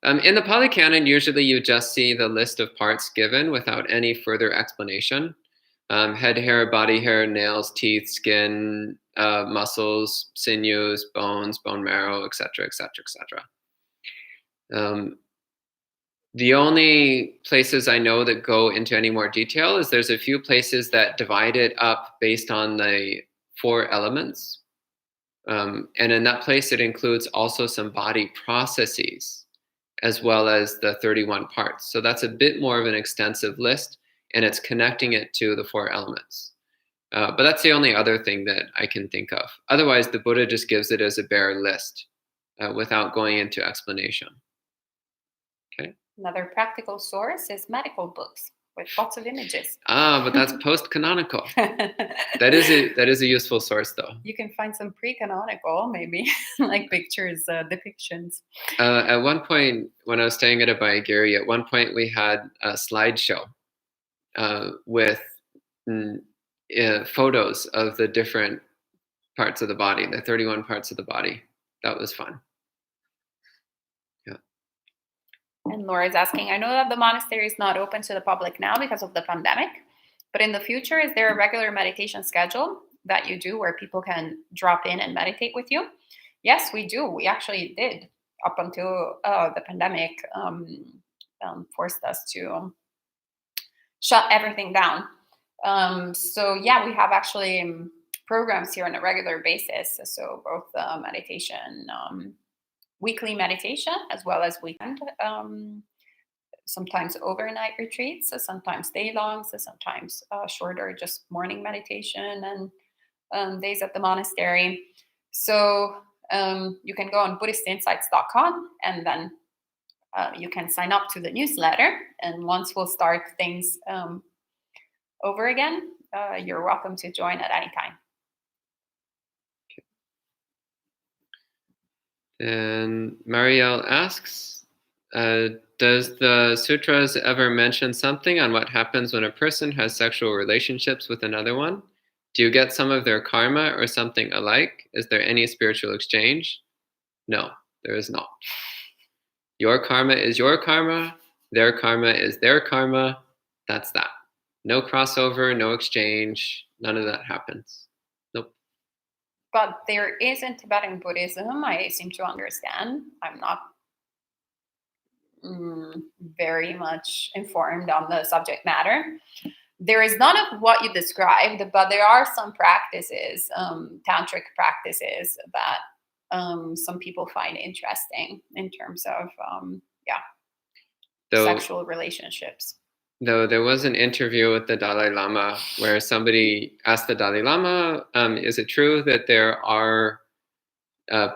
In the Pali Canon, usually you just see the list of parts given without any further explanation. Head hair, body hair, nails, teeth, skin, muscles, sinews, bones, bone marrow, etc., etc., etc. The only places I know that go into any more detail is there's a few places that divide it up based on the 4 elements. And in that place, it includes also some body processes as well as the 31 parts. So that's a bit more of an extensive list, and it's connecting it to the 4 elements. But that's the only other thing that I can think of. Otherwise, the Buddha just gives it as a bare list without going into explanation. Okay. Another practical source is medical books with lots of images. But that's post-canonical. That is a useful source, though. You can find some pre-canonical, maybe, like pictures, depictions. At one point, when I was staying at a Baigiri, at one point we had a slideshow with photos of the different parts of the body, the 31 parts of the body. That was fun. Yeah. And Laura's asking, I know that the monastery is not open to the public now because of the pandemic, but in the future, is there a regular meditation schedule that you do where people can drop in and meditate with you? Yes, we do. We actually did up until the pandemic forced us to shut everything down. So yeah, we have actually programs here on a regular basis. So both meditation, weekly meditation, as well as weekend, sometimes overnight retreats, sometimes day long, sometimes shorter, just morning meditation and days at the monastery. So you can go on BuddhistInsights.com and then you can sign up to the newsletter. And once we'll start things over again, you're welcome to join at any time. And Marielle asks, does the sutras ever mention something on what happens when a person has sexual relationships with another one? Do you get some of their karma or something alike? Is there any spiritual exchange? No, there is not. Your karma is your karma. Their karma is their karma. That's that. No crossover, no exchange. None of that happens. Nope. But there is in Tibetan Buddhism, I seem to understand. I'm not very much informed on the subject matter. There is none of what you described, but there are some practices, tantric practices that some people find interesting in terms of, sexual relationships. Though there was an interview with the Dalai Lama where somebody asked the Dalai Lama, is it true that there are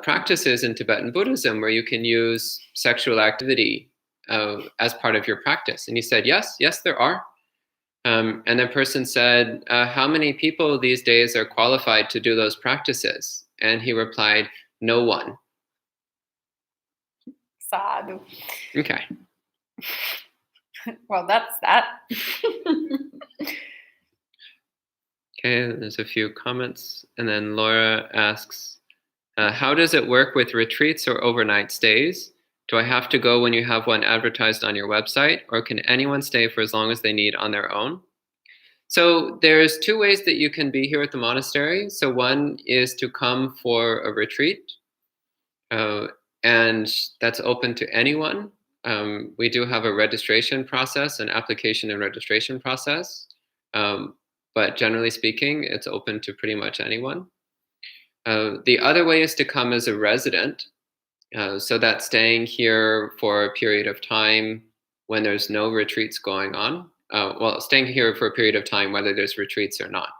practices in Tibetan Buddhism where you can use sexual activity as part of your practice? And he said, yes, there are. And the person said, how many people these days are qualified to do those practices? And he replied, no one. Sadhu. Okay. Well, that's that. Okay, there's a few comments. And then Laura asks, how does it work with retreats or overnight stays? Do I have to go when you have one advertised on your website, or can anyone stay for as long as they need on their own? So there's two ways that you can be here at the monastery. So one is to come for a retreat, and that's open to anyone. We do have a registration process, an application and registration process, but generally speaking, it's open to pretty much anyone. The other way is to come as a resident, so that's staying here for a period of time when there's no retreats going on. Staying here for a period of time, whether there's retreats or not.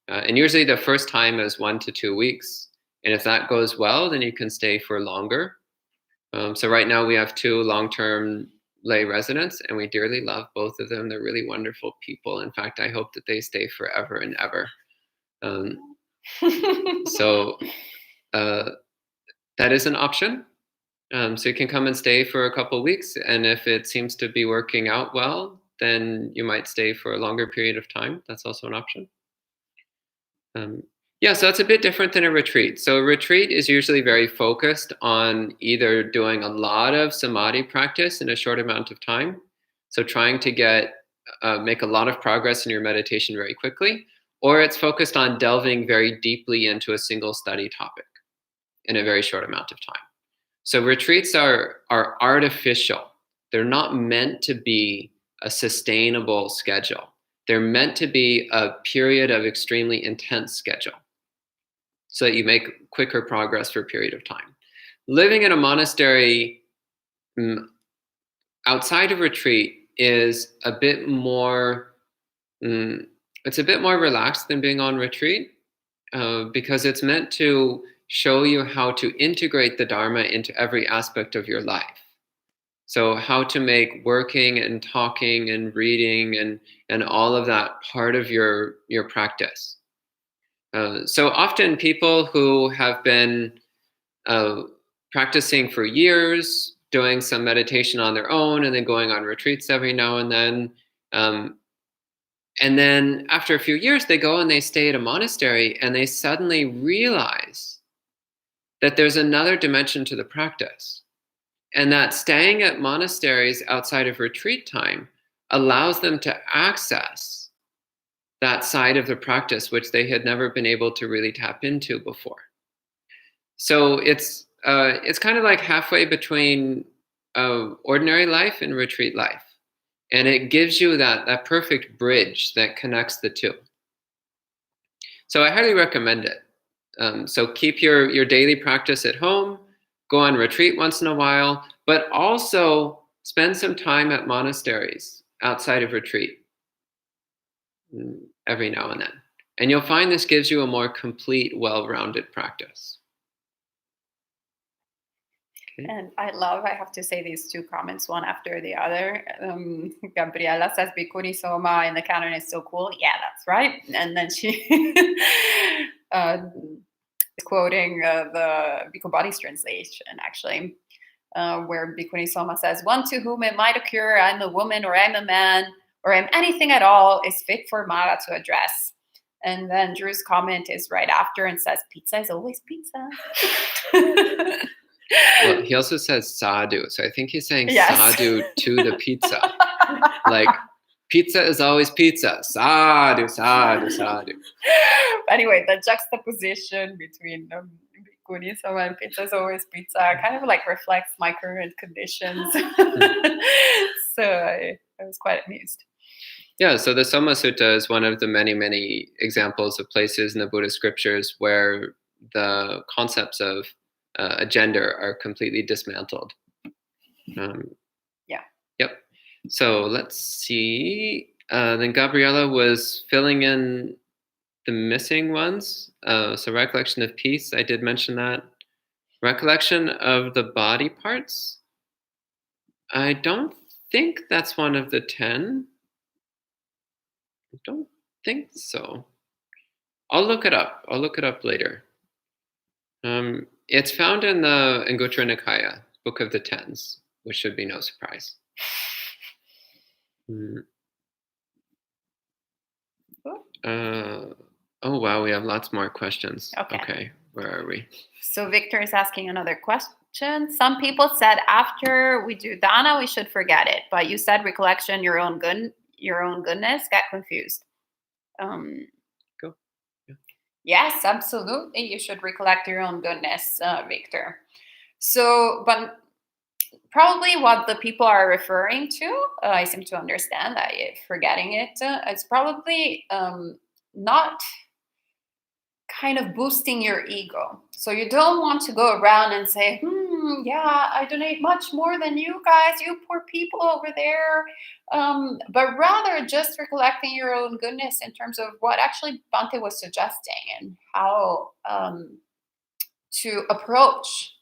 And usually the first time is 1 to 2 weeks. And if that goes well, then you can stay for longer. So right now we have 2 long-term lay residents, and we dearly love both of them. They're really wonderful people. In fact, I hope that they stay forever and ever. So that is an option. So you can come and stay for a couple of weeks, and if it seems to be working out well, then you might stay for a longer period of time. That's also an option. So that's a bit different than a retreat. So a retreat is usually very focused on either doing a lot of samadhi practice in a short amount of time, so trying to make a lot of progress in your meditation very quickly, or it's focused on delving very deeply into a single study topic in a very short amount of time. So retreats are artificial. They're not meant to be a sustainable schedule. They're meant to be a period of extremely intense schedule so that you make quicker progress for a period of time. Living in a monastery outside of retreat is a bit more it's a bit more relaxed than being on retreat because it's meant to show you how to integrate the Dharma into every aspect of your life. So how to make working and talking and reading and all of that part of your practice. So often people who have been practicing for years, doing some meditation on their own, and then going on retreats every now and then. And then after a few years, they go and they stay at a monastery and they suddenly realize that there's another dimension to the practice. And that staying at monasteries outside of retreat time allows them to access that side of the practice, which they had never been able to really tap into before. So it's kind of like halfway between ordinary life and retreat life. And it gives you that perfect bridge that connects the two. So I highly recommend it. So keep your daily practice at home, go on retreat once in a while, but also spend some time at monasteries outside of retreat every now and then. And you'll find this gives you a more complete, well-rounded practice. And I have to say these two comments one after the other. Gabriella says Bhikkhuni Soma in the canon is so cool. Yeah, that's right. And then she is quoting the Bhikkhu Bodhi's translation, actually, where Bhikkhuni Soma says, one to whom it might occur, I'm a woman or I'm a man or I'm anything at all, is fit for Mara to address. And then Drew's comment is right after and says, pizza is always pizza. Well, he also says sadhu, so I think he's saying yes. sadhu to the pizza. Like, pizza is always pizza. Sadhu, sadhu, sadhu. Anyway, the juxtaposition between Bhikkhuni Soma and pizza is always pizza kind of like reflects my current conditions. So I was quite amused. Yeah, so the Soma Sutta is one of the many, many examples of places in the Buddhist scriptures where the concepts of a gender are completely dismantled. Yeah. Yep. So let's see. Then Gabriella was filling in the missing ones. So recollection of peace, I did mention that. Recollection of the body parts. I don't think that's one of the 10. I don't think so. I'll look it up. I'll look it up later. It's found in the Anguttara Nikaya, Book of the Tens, which should be no surprise. Oh, wow, we have lots more questions. Okay, where are we? So Victor is asking another question. Some people said after we do dana, we should forget it, but you said recollection, your own goodness. Got confused. Go. Yeah. Yes, absolutely. You should recollect your own goodness, Victor. So, but probably what the people are referring to, I seem to understand that forgetting it, it's probably not kind of boosting your ego. So you don't want to go around and say, yeah, I donate much more than you guys, you poor people over there. But rather just recollecting your own goodness in terms of what actually Bhante was suggesting and how to approach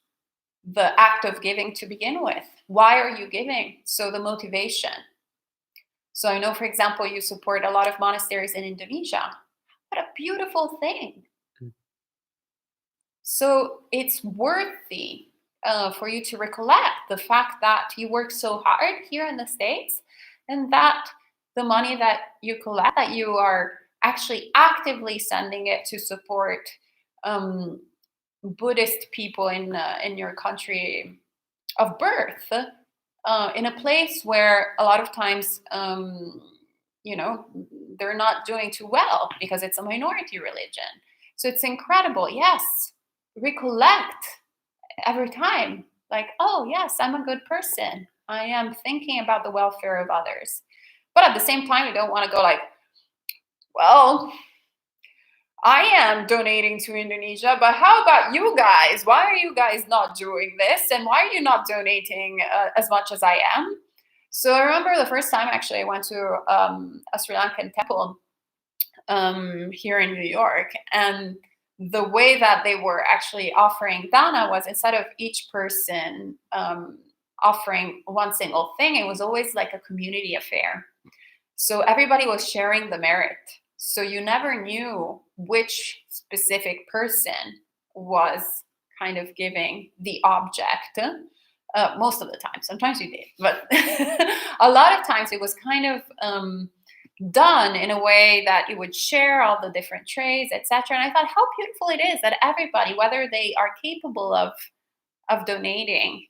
the act of giving to begin with. Why are you giving? So the motivation. So I know, for example, you support a lot of monasteries in Indonesia. What a beautiful thing. So it's worthy for you to recollect the fact that you work so hard here in the States and that the money that you collect, that you are actually actively sending it to support Buddhist people in your country of birth, in a place where a lot of times, they're not doing too well because it's a minority religion. So it's incredible. Yes, recollect every time. Like, oh, yes, I'm a good person. I am thinking about the welfare of others. But at the same time, you don't want to go like, well, I am donating to Indonesia, but how about you guys? Why are you guys not doing this? And why are you not donating as much as I am? So I remember the first time actually I went to a Sri Lankan temple, here in New York. And the way that they were actually offering dana was, instead of each person offering one single thing, it was always like a community affair. So everybody was sharing the merit. So you never knew which specific person was kind of giving the object. Most of the time. Sometimes you did, but a lot of times it was kind of done in a way that you would share all the different trays, etc. And I thought, how beautiful it is that everybody, whether they are capable of donating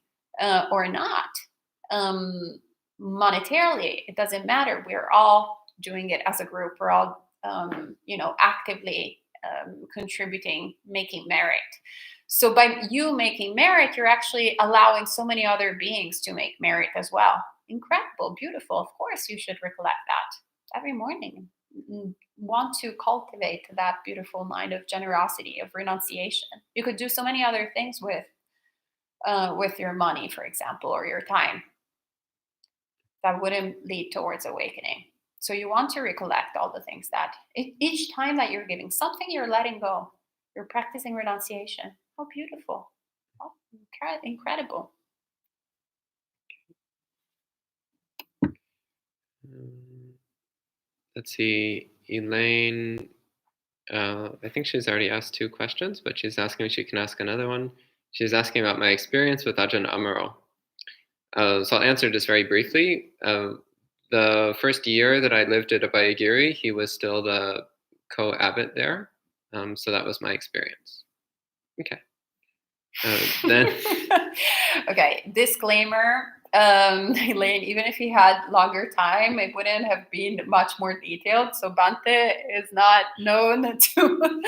or not, monetarily, it doesn't matter. We're all doing it as a group. We're all, actively contributing, making merit. So by you making merit, you're actually allowing so many other beings to make merit as well. Incredible, beautiful. Of course, you should recollect that every morning. Want to cultivate that beautiful mind of generosity, of renunciation. You could do so many other things with your money, for example, or your time, that wouldn't lead towards awakening. So you want to recollect all the things that each time that you're giving something, you're letting go. You're practicing renunciation. How beautiful. Oh, incredible. Let's see, Elaine. I think she's already asked 2 questions, but she's asking if she can ask another one. She's asking about my experience with Ajahn Amaro. So I'll answer just very briefly. The first year that I lived at Abhayagiri, he was still the co-abbot there. So that was my experience. Okay. Then. Okay, disclaimer. Elaine, even if he had longer time, it wouldn't have been much more detailed. So Bante is not known to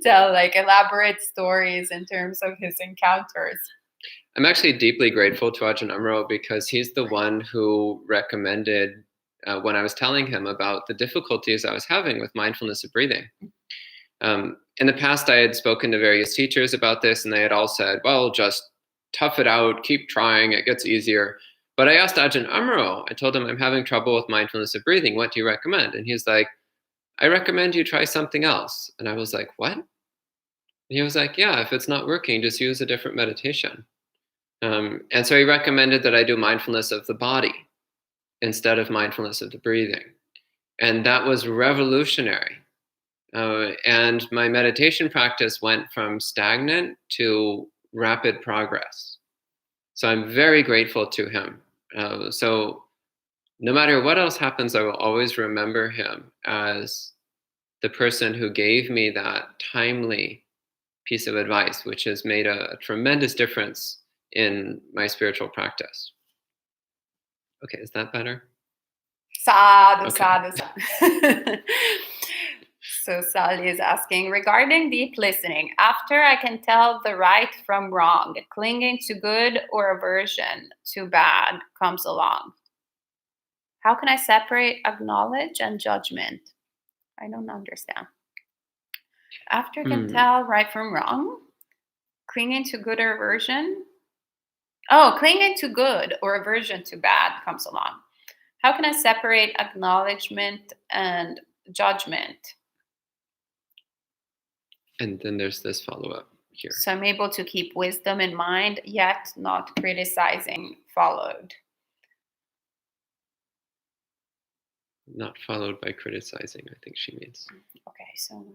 tell like elaborate stories in terms of his encounters. I'm actually deeply grateful to Ajahn Amaro because he's the one who recommended, when I was telling him about the difficulties I was having with mindfulness of breathing. In the past, I had spoken to various teachers about this, and they had all said, well, just tough it out, keep trying, it gets easier. But I asked Ajahn Amaro, I told him I'm having trouble with mindfulness of breathing. What do you recommend? And he's like, I recommend you try something else. And I was like, what? And he was like, yeah, if it's not working, just use a different meditation. And so he recommended that I do mindfulness of the body instead of mindfulness of the breathing. And that was revolutionary. And my meditation practice went from stagnant to rapid progress. So I'm very grateful to him. So no matter what else happens, I will always remember him as the person who gave me that timely piece of advice, which has made a tremendous difference in my spiritual practice. Okay, is that better? Sadhu, Okay. sadhu. So Sally is asking, regarding deep listening, after I can tell the right from wrong, clinging to good or aversion to bad comes along. How can I separate acknowledge and judgment? I don't understand. After I can tell right from wrong, clinging to good or aversion. Oh, clinging to good or aversion to bad comes along. How can I separate acknowledgement and judgment? And then there's this follow-up here. So I'm able to keep wisdom in mind, yet not criticizing followed. Not followed by criticizing, I think she means. Okay, so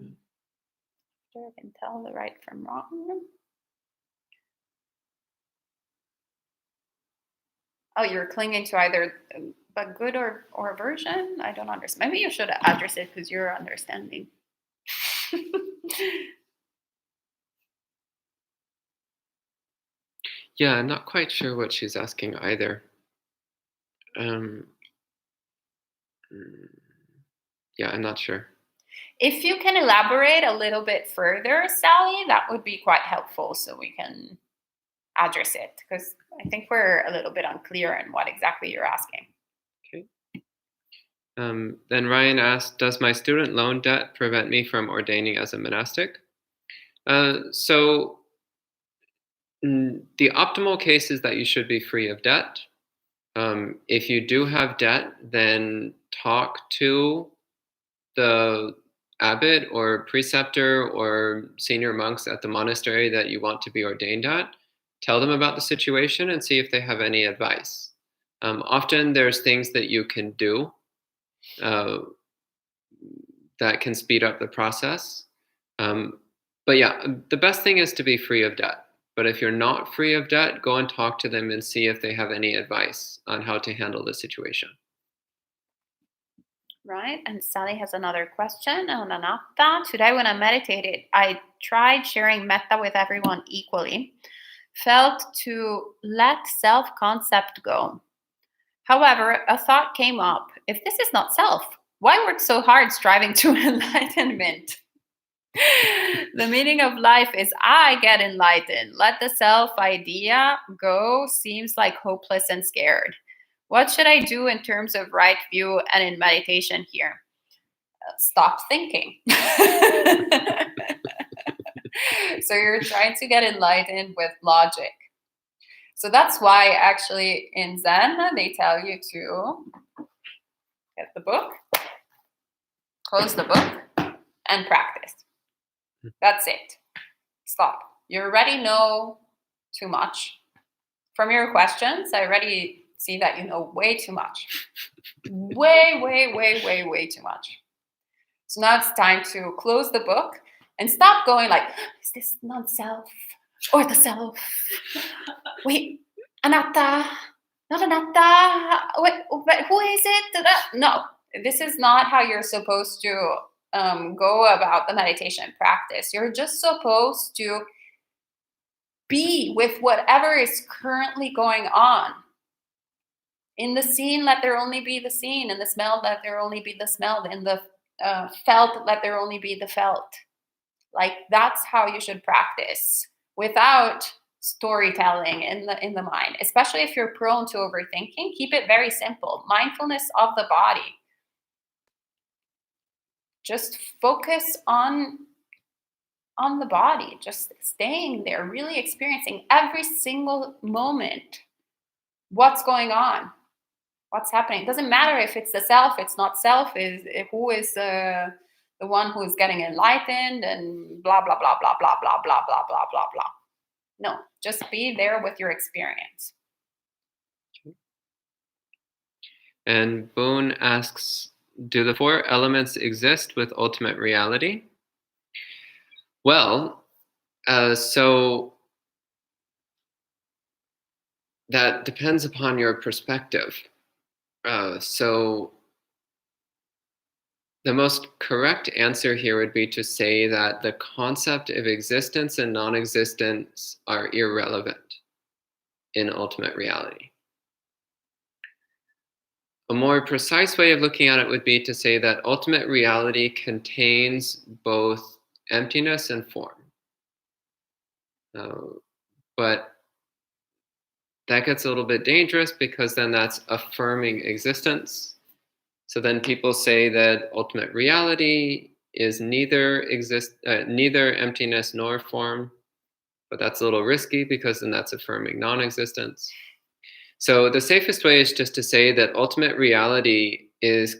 after I can tell the right from wrong. Oh, you're clinging to either but good or aversion? I don't understand. Maybe you should address it because you're understanding. Yeah, I'm not quite sure what she's asking either. Yeah, I'm not sure. If you can elaborate a little bit further, Sally, that would be quite helpful so we can address it, because I think we're a little bit unclear in what exactly you're asking. Okay. Then Ryan asked, does my student loan debt prevent me from ordaining as a monastic? So the optimal case is that you should be free of debt. If you do have debt, then talk to the abbot or preceptor or senior monks at the monastery that you want to be ordained at. Tell them about the situation and see if they have any advice. Often there's things that you can do that can speed up the process. But yeah, the best thing is to be free of debt. But if you're not free of debt, go and talk to them and see if they have any advice on how to handle the situation. Right. And Sally has another question on anatta. Today, when I meditated, I tried sharing metta with everyone equally. Felt to let self-concept go. However, a thought came up. If this is not self, why work so hard striving to enlightenment? The meaning of life is I get enlightened. Let the self idea go seems like hopeless and scared. What should I do in terms of right view and in meditation here? Stop thinking. So you're trying to get enlightened with logic. So that's why actually in Zen, they tell you to get the book, close the book, and practice. That's it. Stop. You already know too much. From your questions, I already see that you know way too much. Way too much. So now it's time to close the book and stop going like, is this non-self or the self? Wait, anatta, not anatta. Wait, but who is it? No, this is not how you're supposed to go about the meditation practice. You're just supposed to be with whatever is currently going on. In the scene, let there only be the scene. In the smell, let there only be the smell. In the felt, let there only be the felt. Like that's how you should practice without storytelling in the mind. Especially if you're prone to overthinking, keep it very simple. Mindfulness of the body. Just focus on the body, just staying there, really experiencing every single moment what's going on, what's happening. It doesn't matter if it's the self, it's not self, who is the one who is getting enlightened and blah, blah, blah, blah, blah, blah, blah, blah, blah, blah, blah. No, just be there with your experience. And Boone asks, do the four elements exist with ultimate reality? Well, so that depends upon your perspective. So the most correct answer here would be to say that the concept of existence and non-existence are irrelevant in ultimate reality. A more precise way of looking at it would be to say that ultimate reality contains both emptiness and form. But that gets a little bit dangerous because then that's affirming existence. So then people say that ultimate reality is neither emptiness nor form, but that's a little risky because then that's affirming non-existence. So the safest way is just to say that ultimate reality is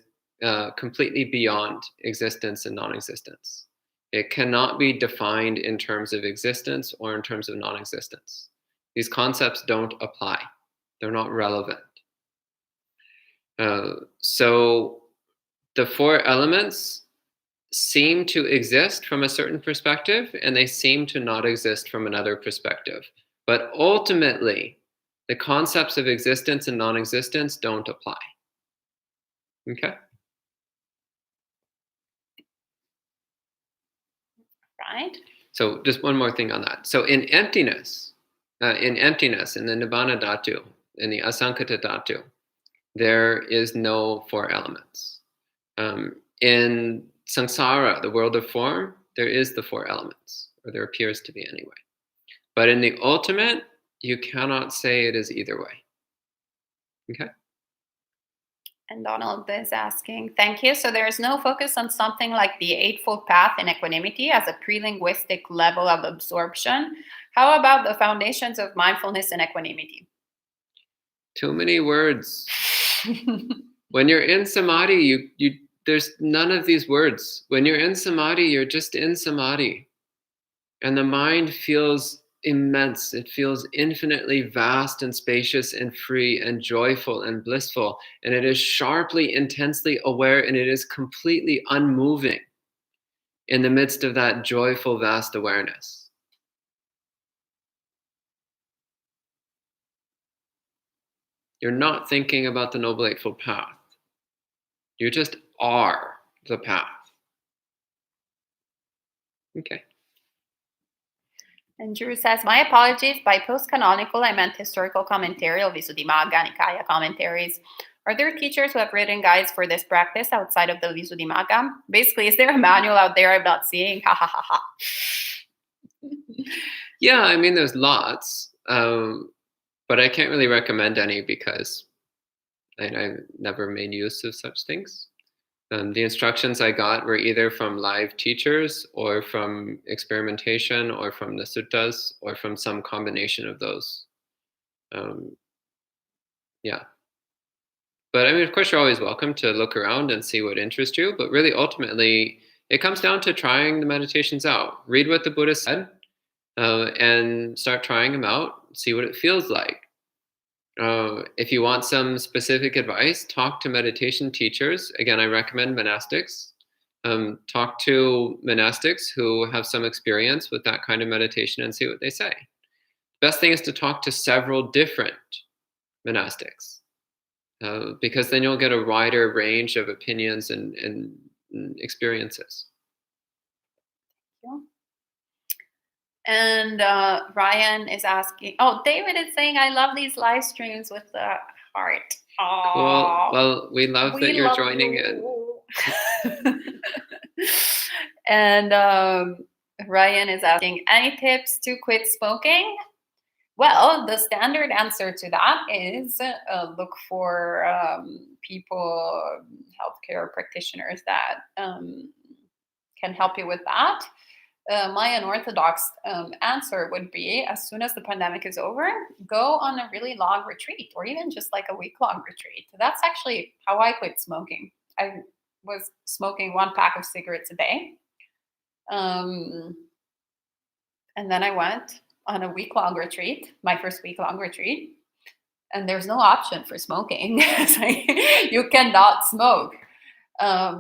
completely beyond existence and non-existence. It cannot be defined in terms of existence or in terms of non-existence. These concepts don't apply. They're not relevant. So the four elements seem to exist from a certain perspective, and they seem to not exist from another perspective. But ultimately, the concepts of existence and non-existence don't apply. Okay? Right. So just one more thing on that. So in emptiness, in the Nibbana Dhatu, in the Asankata Dhatu, there is no four elements. In samsara, the world of form, there is the four elements, or there appears to be anyway. But in the ultimate, you cannot say it is either way. Okay? And Donald is asking, thank you. So there is no focus on something like the Eightfold Path in equanimity as a pre-linguistic level of absorption. How about the foundations of mindfulness and equanimity? Too many words. When you're in samadhi, there's none of these words. When you're in samadhi, you're just in samadhi. And the mind feels immense. It feels infinitely vast and spacious and free and joyful and blissful. And it is sharply, intensely aware, and it is completely unmoving in the midst of that joyful, vast awareness. You're not thinking about the Noble Eightfold Path. You just are the path. Okay. And Drew says, my apologies. By post-canonical, I meant historical commentarial Visuddhimagga, Nikaya commentaries. Are there teachers who have written guides for this practice outside of the Visuddhimagga? Basically, is there a manual out there I'm not seeing? Ha ha ha ha. Yeah, I mean, there's lots, but I can't really recommend any because I've never made use of such things. The instructions I got were either from live teachers or from experimentation or from the suttas or from some combination of those. Yeah. But I mean, of course, you're always welcome to look around and see what interests you. But really, ultimately, it comes down to trying the meditations out. Read what the Buddha said and start trying them out. See what it feels like. If you want some specific advice, talk to meditation teachers. Again, I recommend monastics. Talk to monastics who have some experience with that kind of meditation and see what they say. Best thing is to talk to several different monastics because then you'll get a wider range of opinions and experiences. Thank you. And Ryan is asking, David is saying, I love these live streams with the heart. Aww. Cool. Well, we love that you're joining in. And Ryan is asking, any tips to quit smoking? Well, the standard answer to that is look for people, healthcare practitioners that can help you with that. My unorthodox answer would be, as soon as the pandemic is over, go on a really long retreat or even just like a week-long retreat. That's actually how I quit smoking. I was smoking 1 pack of cigarettes a day. And then I went on a week-long retreat, my first week-long retreat, and there's no option for smoking. You cannot smoke.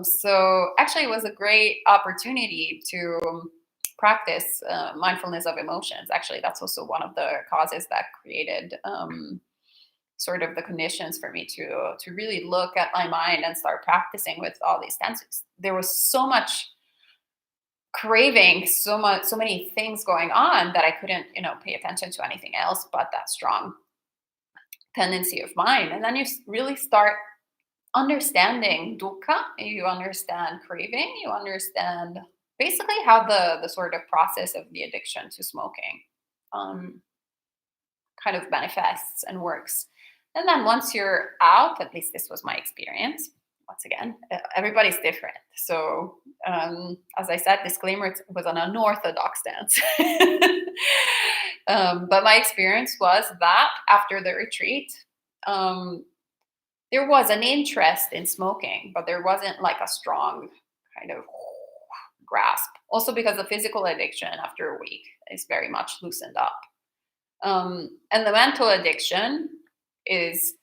So actually it was a great opportunity to practice mindfulness of emotions. Actually, that's also one of the causes that created sort of the conditions for me to really look at my mind and start practicing with all these tenses. There was so much craving, so many things going on that I couldn't, pay attention to anything else but that strong tendency of mine. And then you really start understanding dukkha, you understand craving, you understand basically how the sort of process of the addiction to smoking kind of manifests and works. And then once you're out, at least this was my experience. Once again, everybody's different. So as I said, disclaimer, it was an unorthodox stance. But my experience was that after the retreat, there was an interest in smoking, but there wasn't like a strong kind of grasp. Also because the physical addiction after a week is very much loosened up. And the mental addiction is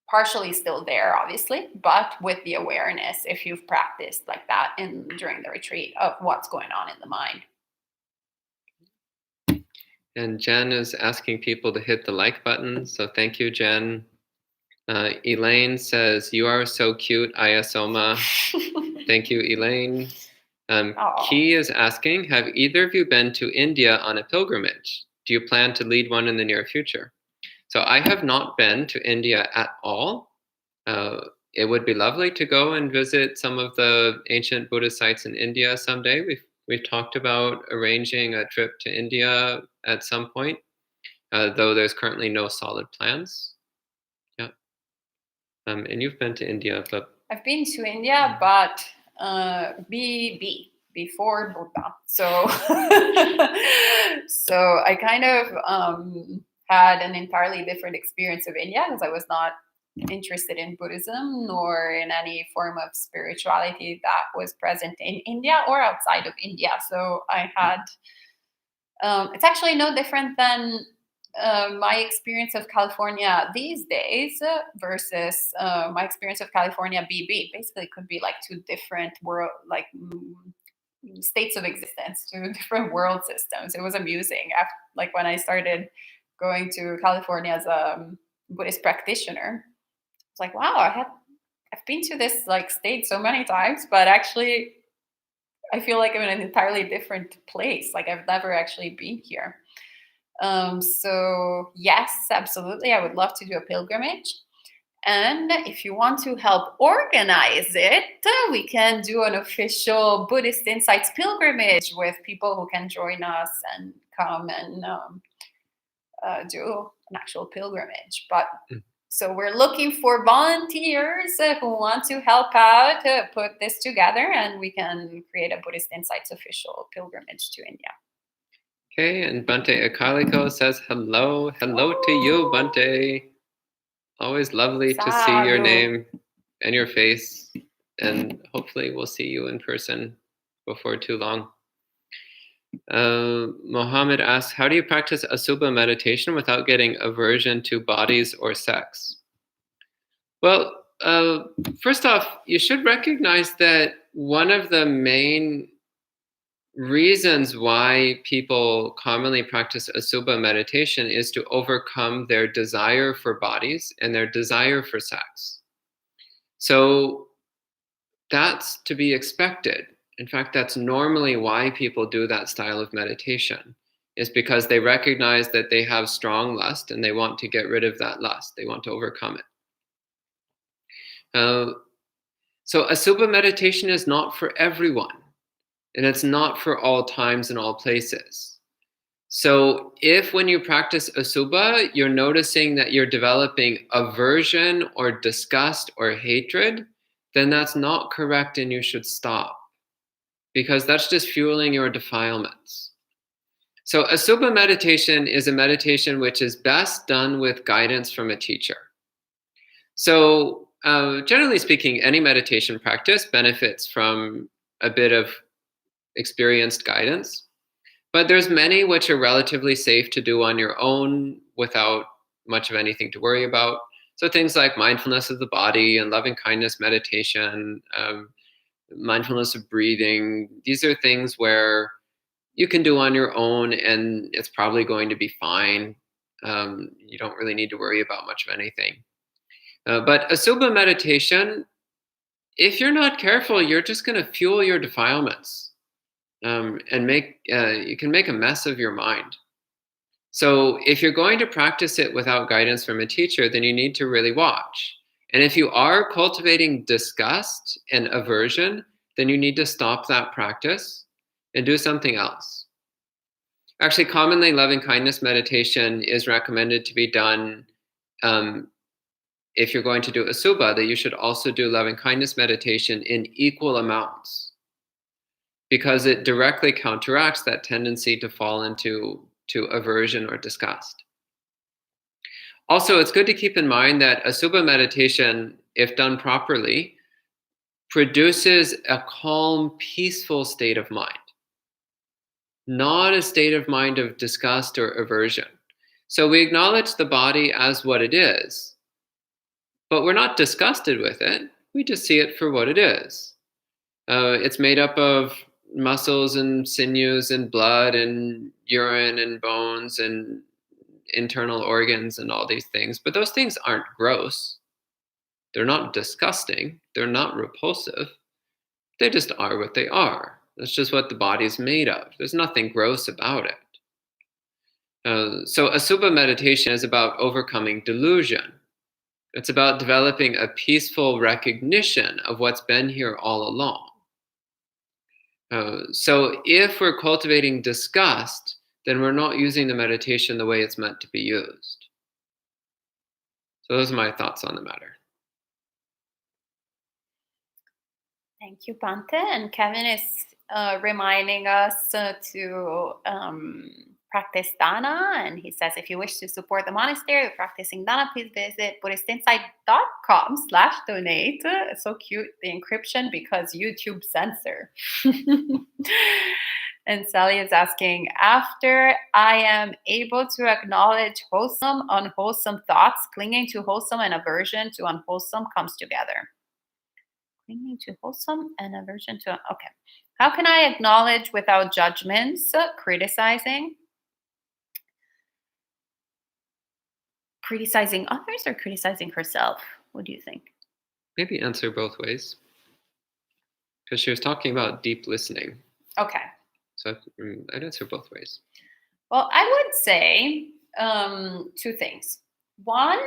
partially still there, obviously, but with the awareness, if you've practiced like that during the retreat, of what's going on in the mind. And Jen is asking people to hit the like button. So thank you, Jen. Elaine says, you are so cute, Ayasoma. Thank you, Elaine. Key is asking, have either of you been to India on a pilgrimage? Do you plan to lead one in the near future? So I have not been to India at all. It would be lovely to go and visit some of the ancient Buddhist sites in India someday. We've talked about arranging a trip to India at some point, though there's currently no solid plans. Yeah. And you've been to India, but I've been to India, but before Buddha. So so I kind of had an entirely different experience of India because I was not interested in Buddhism nor in any form of spirituality that was present in India or outside of India. So I had, it's actually no different than my experience of California these days versus my experience of California BB. Basically, it could be like two different world, like states of existence, two different world systems. It was amusing. After, like when I started going to California as a Buddhist practitioner, it's like, wow, I've been to this like state so many times, but actually I feel like I'm in an entirely different place. Like I've never actually been here. So yes, absolutely, I would love to do a pilgrimage. And if you want to help organize it, we can do an official Buddhist Insights pilgrimage with people who can join us and come and do an actual pilgrimage. But so we're looking for volunteers who want to help out to put this together, and we can create a Buddhist Insights official pilgrimage to India. Okay, and Bante Akaliko says hello. Hello to you, Bante. Always lovely to see your name and your face, and hopefully we'll see you in person before too long. Mohammed asks, how do you practice Asubha meditation without getting aversion to bodies or sex? Well, first off, you should recognize that one of the main reasons why people commonly practice Asubha meditation is to overcome their desire for bodies and their desire for sex. So that's to be expected. In fact, that's normally why people do that style of meditation, is because they recognize that they have strong lust and they want to get rid of that lust. They want to overcome it. So Asubha meditation is not for everyone. And it's not for all times and all places. So if when you practice Asubha, you're noticing that you're developing aversion or disgust or hatred, then that's not correct and you should stop. Because that's just fueling your defilements. So Asubha meditation is a meditation which is best done with guidance from a teacher. So generally speaking, any meditation practice benefits from a bit of experienced guidance, but there's many which are relatively safe to do on your own without much of anything to worry about. So things like mindfulness of the body and loving kindness meditation, mindfulness of breathing, these are things where you can do on your own and it's probably going to be fine. You don't really need to worry about much of anything. But Asubha meditation, if you're not careful, you're just going to fuel your defilements. And you can make a mess of your mind. So if you're going to practice it without guidance from a teacher, then you need to really watch. And if you are cultivating disgust and aversion, then you need to stop that practice and do something else. Actually, commonly loving kindness meditation is recommended to be done if you're going to do Asubha, that you should also do loving kindness meditation in equal amounts, because it directly counteracts that tendency to fall into aversion or disgust. Also, it's good to keep in mind that Asubha meditation, if done properly, produces a calm, peaceful state of mind, not a state of mind of disgust or aversion. So we acknowledge the body as what it is, but we're not disgusted with it. We just see it for what it is. It's made up of muscles and sinews and blood and urine and bones and internal organs and all these things. But those things aren't gross. They're not disgusting. They're not repulsive. They just are what they are. That's just what the body's made of. There's nothing gross about it. So Asubha meditation is about overcoming delusion. It's about developing a peaceful recognition of what's been here all along. So if we're cultivating disgust, then we're not using the meditation the way it's meant to be used. So those are my thoughts on the matter. Thank you, Bante. And Kevin is reminding us to practice dana, and he says, if you wish to support the monastery with practicing dana, please visit buddhistinsight.com/donate. It's so cute, the encryption, because YouTube censor. And Sally is asking, after I am able to acknowledge wholesome, unwholesome thoughts, clinging to wholesome and aversion to unwholesome comes together. Clinging to wholesome and aversion to, okay. How can I acknowledge without judgments, criticizing? Criticizing others or criticizing herself? What do you think? Maybe answer both ways. Because she was talking about deep listening. Okay. So I'd answer both ways. Well, I would say two things. One,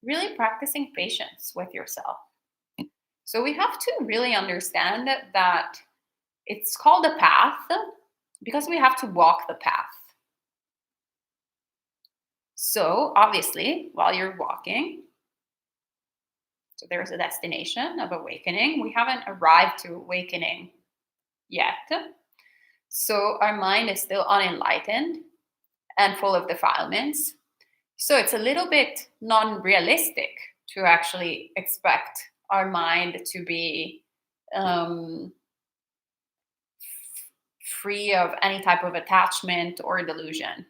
really practicing patience with yourself. So we have to really understand that it's called a path because we have to walk the path. So obviously, while you're walking, so there's a destination of awakening. We haven't arrived to awakening yet. So our mind is still unenlightened and full of defilements. So it's a little bit non-realistic to actually expect our mind to be free of any type of attachment or delusion.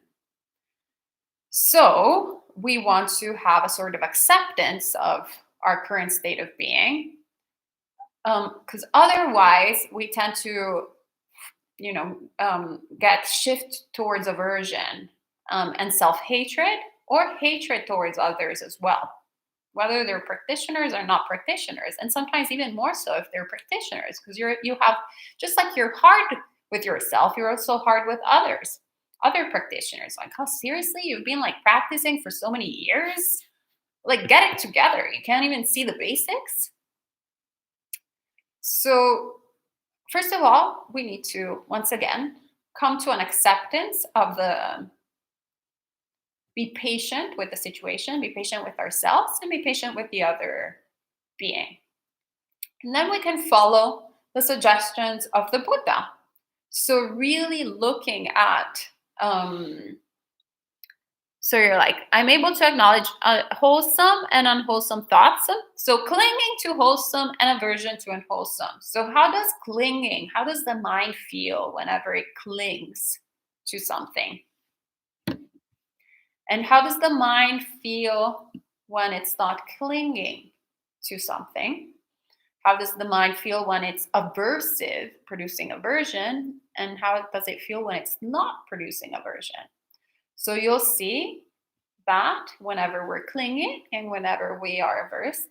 So we want to have a sort of acceptance of our current state of being, because otherwise we tend to, get shift towards aversion and self-hatred or hatred towards others as well, whether they're practitioners or not practitioners, and sometimes even more so if they're practitioners, because you have, just like you're hard with yourself, you're also hard with others. Other practitioners, like, oh, seriously, you've been like practicing for so many years? Like, get it together. You can't even see the basics. So first of all, we need to, once again, come to an acceptance of be patient with the situation, be patient with ourselves, and be patient with the other being. And then we can follow the suggestions of the Buddha. So really looking at, so you're like, I'm able to acknowledge wholesome and unwholesome thoughts. So clinging to wholesome and aversion to unwholesome. So how does the mind feel whenever it clings to something? And how does the mind feel when it's not clinging to something? How does the mind feel when it's aversive, producing aversion? And how does it feel when it's not producing aversion? So you'll see that whenever we're clinging and whenever we are averse,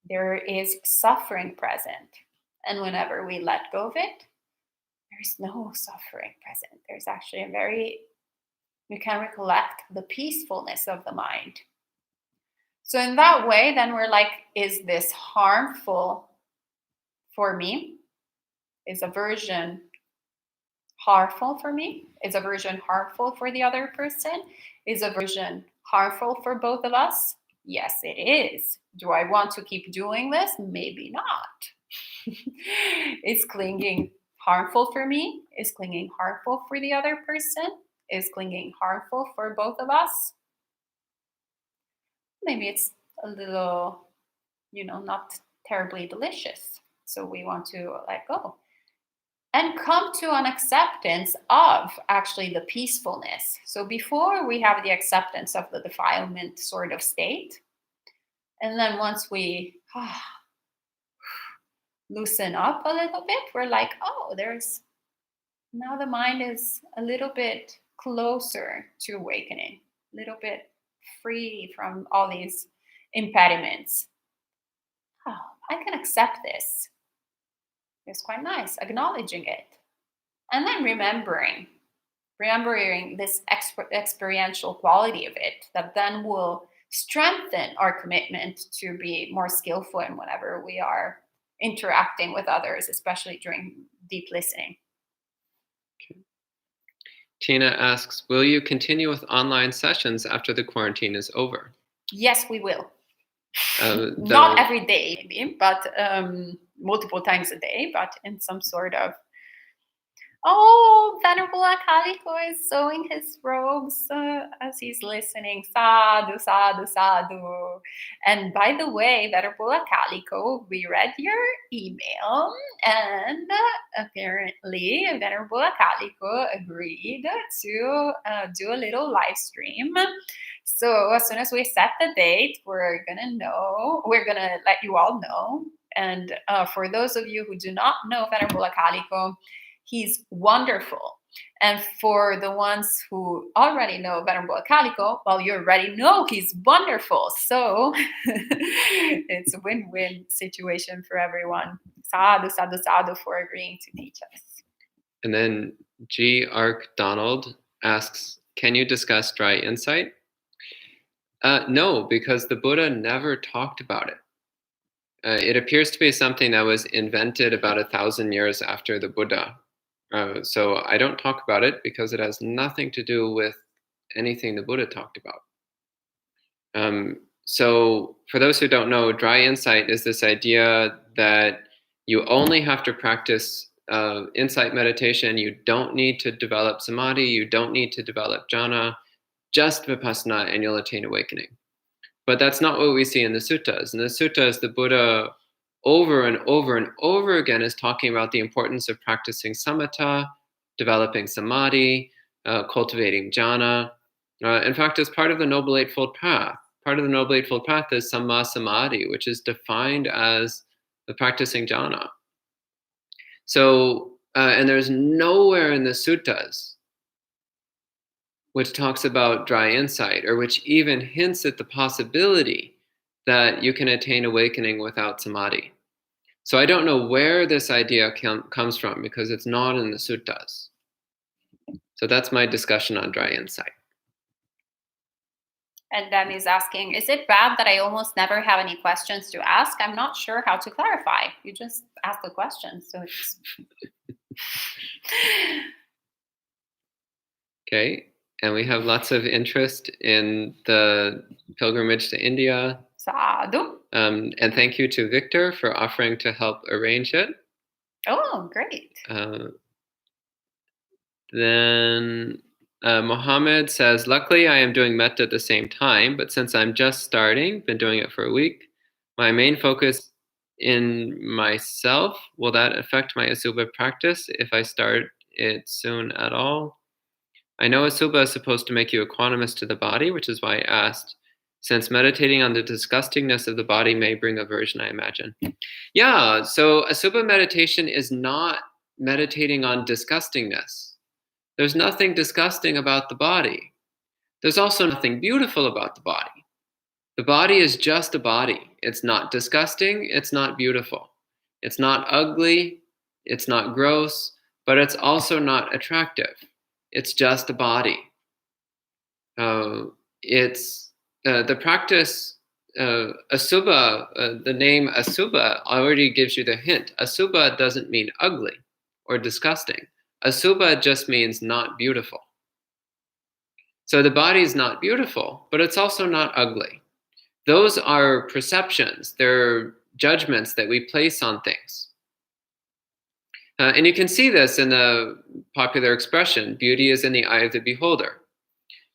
there is suffering present. And whenever we let go of it, there's no suffering present. There's actually we can recollect the peacefulness of the mind. So in that way, then we're like, is this harmful for me? Is aversion harmful for me? Is aversion harmful for the other person? Is aversion harmful for both of us? Yes, it is. Do I want to keep doing this? Maybe not. Is clinging harmful for me? Is clinging harmful for the other person? Is clinging harmful for both of us? Maybe it's a little, not terribly delicious. So we want to let go and come to an acceptance of actually the peacefulness. So before we have the acceptance of the defilement sort of state, and then once we loosen up a little bit, we're like, oh, now the mind is a little bit closer to awakening, a little bit free from all these impediments. Oh, I can accept this. It's quite nice, acknowledging it. And then remembering this experiential quality of it that then will strengthen our commitment to be more skillful in whenever we are interacting with others, especially during deep listening. Okay. Tina asks, will you continue with online sessions after the quarantine is over? Yes, we will. Not every day, maybe, but multiple times a day, but in some sort of Oh, Venerable Akaliko is sewing his robes as he's listening. Sadhu, sadhu, sadhu. And by the way, Venerable Akaliko, we read your email, and apparently Venerable Akaliko agreed to do a little live stream. So as soon as we set the date, we're gonna let you all know. And for those of you who do not know Venerable Akaliko, he's wonderful. And for the ones who already know Venerable Akaliko, well, you already know he's wonderful. So it's a win-win situation for everyone. Sadhu, sadhu, sadhu for agreeing to teach us. And then G. Arc Donald asks, can you discuss dry insight? No, because the Buddha never talked about it. It appears to be something that was invented about 1,000 years after the Buddha. So I don't talk about it because it has nothing to do with anything the Buddha talked about. So for those who don't know, dry insight is this idea that you only have to practice insight meditation. You don't need to develop samadhi. You don't need to develop jhana, just vipassana, and you'll attain awakening. But that's not what we see in the suttas. In the suttas, the Buddha over and over and over again is talking about the importance of practicing samatha, developing samadhi, cultivating jhana. In fact, as part of the Noble Eightfold Path, part of the Noble Eightfold Path is samma samadhi, which is defined as the practicing jhana. So, and there's nowhere in the suttas which talks about dry insight, or which even hints at the possibility that you can attain awakening without samadhi. So I don't know where this idea comes from, because it's not in the suttas. So that's my discussion on dry insight. And Demi is asking, is it bad that I almost never have any questions to ask? I'm not sure how to clarify. You just ask the question, so it's... Okay. And we have lots of interest in the pilgrimage to India. Sadhu. And thank you to Victor for offering to help arrange it. Oh, great. Then Mohammed says, luckily I am doing metta at the same time, but since I'm just starting, been doing it for a week, my main focus in myself, will that affect my asubha practice if I start it soon at all? I know asubha is supposed to make you equanimous to the body, which is why I asked, since meditating on the disgustingness of the body may bring aversion, I imagine. Yeah, so asubha meditation is not meditating on disgustingness. There's nothing disgusting about the body. There's also nothing beautiful about the body. The body is just a body. It's not disgusting, it's not beautiful. It's not ugly, it's not gross, but it's also not attractive. It's just a body. It's the practice, asubha, the name asubha already gives you the hint. Asubha doesn't mean ugly or disgusting. Asubha just means not beautiful. So the body is not beautiful, but it's also not ugly. Those are perceptions. They're judgments that we place on things. And you can see this in the popular expression, beauty is in the eye of the beholder.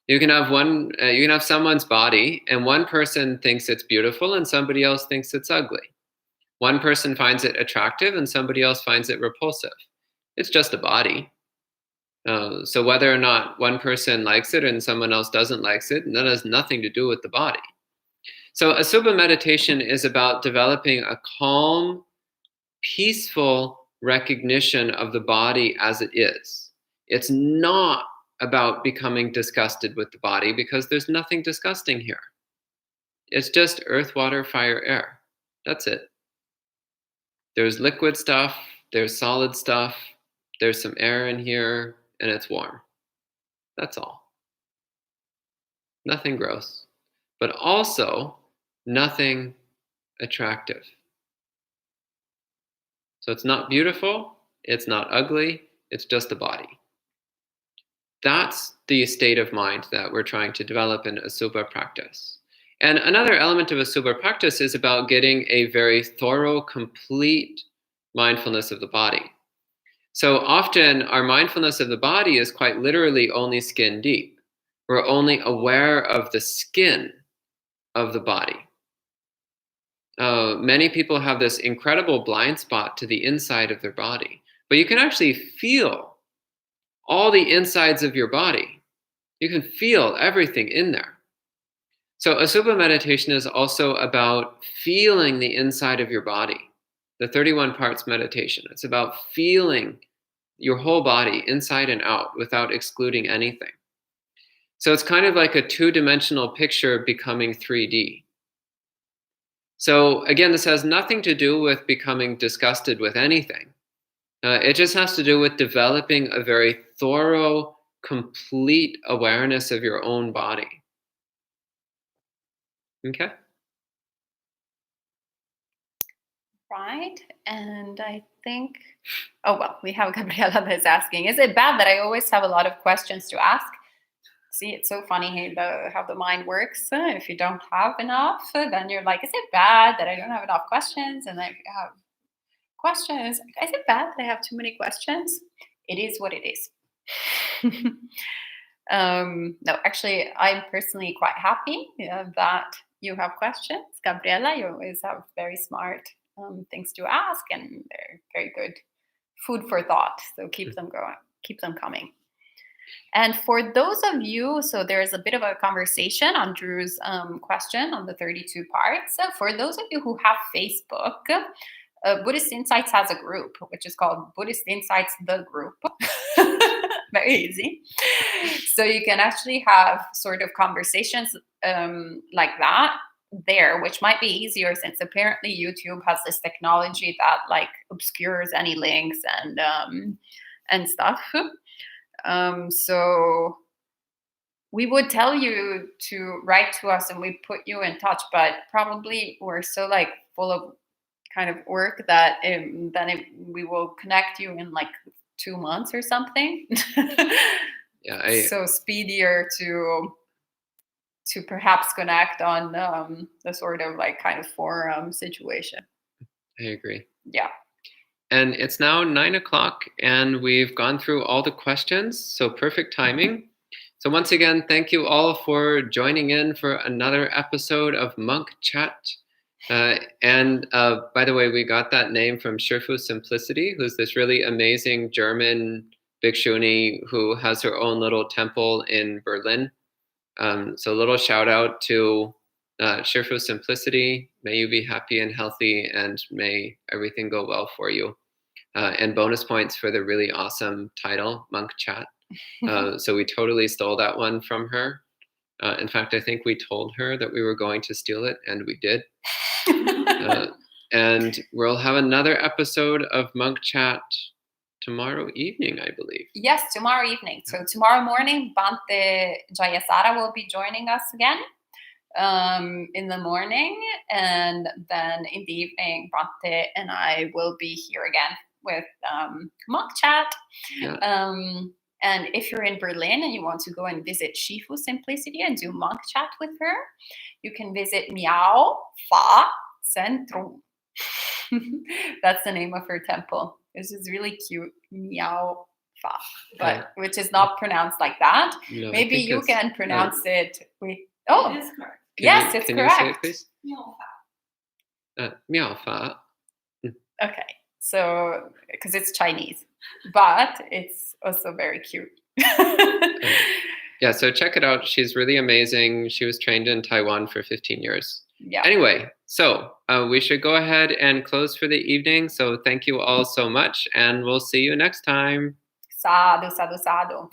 You can have someone's body, and one person thinks it's beautiful and somebody else thinks it's ugly. One person finds it attractive and somebody else finds it repulsive. It's just a body. So whether or not one person likes it and someone else doesn't like it, that has nothing to do with the body. So asubha meditation is about developing a calm, peaceful recognition of the body as it is. It's not about becoming disgusted with the body, because there's nothing disgusting here. It's just earth, water, fire, air. That's it. There's liquid stuff, there's solid stuff, there's some air in here, and it's warm. That's all. Nothing gross, but also nothing attractive. So it's not beautiful, it's not ugly, it's just a body. That's the state of mind that we're trying to develop in asubha practice. And another element of asubha practice is about getting a very thorough, complete mindfulness of the body. So often our mindfulness of the body is quite literally only skin deep. We're only aware of the skin of the body. Many people have this incredible blind spot to the inside of their body, but you can actually feel all the insides of your body. You can feel everything in there. So Asubha meditation is also about feeling the inside of your body. The 31 parts meditation. It's about feeling your whole body inside and out without excluding anything. So it's kind of like a two-dimensional picture becoming 3D. So again, this has nothing to do with becoming disgusted with anything. It just has to do with developing a very thorough, complete awareness of your own body. Okay? Right. And I think, we have Gabriela that's asking, is it bad that I always have a lot of questions to ask? See, it's so funny how the mind works. If you don't have enough, then you're like, is it bad that I don't have enough questions? And I have questions. Is it bad that I have too many questions? It is what it is. No, actually, I'm personally quite happy that you have questions. Gabriela, you always have very smart things to ask, and they're very good food for thought. So keep them going, keep them coming. And for those of you, so there's a bit of a conversation on Drew's question on the 32 parts. So for those of you who have Facebook, Buddhist Insights has a group, which is called Buddhist Insights, the group. Very easy. So you can actually have sort of conversations like that there, which might be easier since apparently YouTube has this technology that like obscures any links and stuff. So we would tell you to write to us and we put you in touch, but probably we're so like full of kind of work that we will connect you in like 2 months or something. Yeah, so speedier to perhaps connect on the sort of like kind of forum situation. I agree. Yeah. And it's now 9 o'clock and we've gone through all the questions. So perfect timing. So once again, thank you all for joining in for another episode of Monk Chat. And by the way, we got that name from Shifu Simplicity, who's this really amazing German bhikshuni who has her own little temple in Berlin. So a little shout out to Shifu Simplicity. May you be happy and healthy, and may everything go well for you. And bonus points for the really awesome title, Monk Chat. So we totally stole that one from her. In fact, I think we told her that we were going to steal it, and we did. And we'll have another episode of Monk Chat tomorrow evening, I believe. Yes, tomorrow evening. So tomorrow morning, Bhante Jayasara will be joining us again in the morning. And then in the evening, Bhante and I will be here again with Monk Chat. Yeah. And if you're in Berlin and you want to go and visit Shifu Simplicity and do Monk Chat with her, you can visit Miao Fa Centrum. That's the name of her temple. This is really cute, Miao Fa, but which is not pronounced like that. No, maybe you can pronounce it with. Oh, It is correct. yes, it's can correct. You say it, please? Miao Fa. Miao Fa. Okay, so because it's Chinese, but it's also very cute. Yeah, so check it out. She's really amazing. She was trained in Taiwan for 15 years. Yeah. Anyway, so we should go ahead and close for the evening. So thank you all so much, and we'll see you next time. Sadhu, sadhu, sadhu.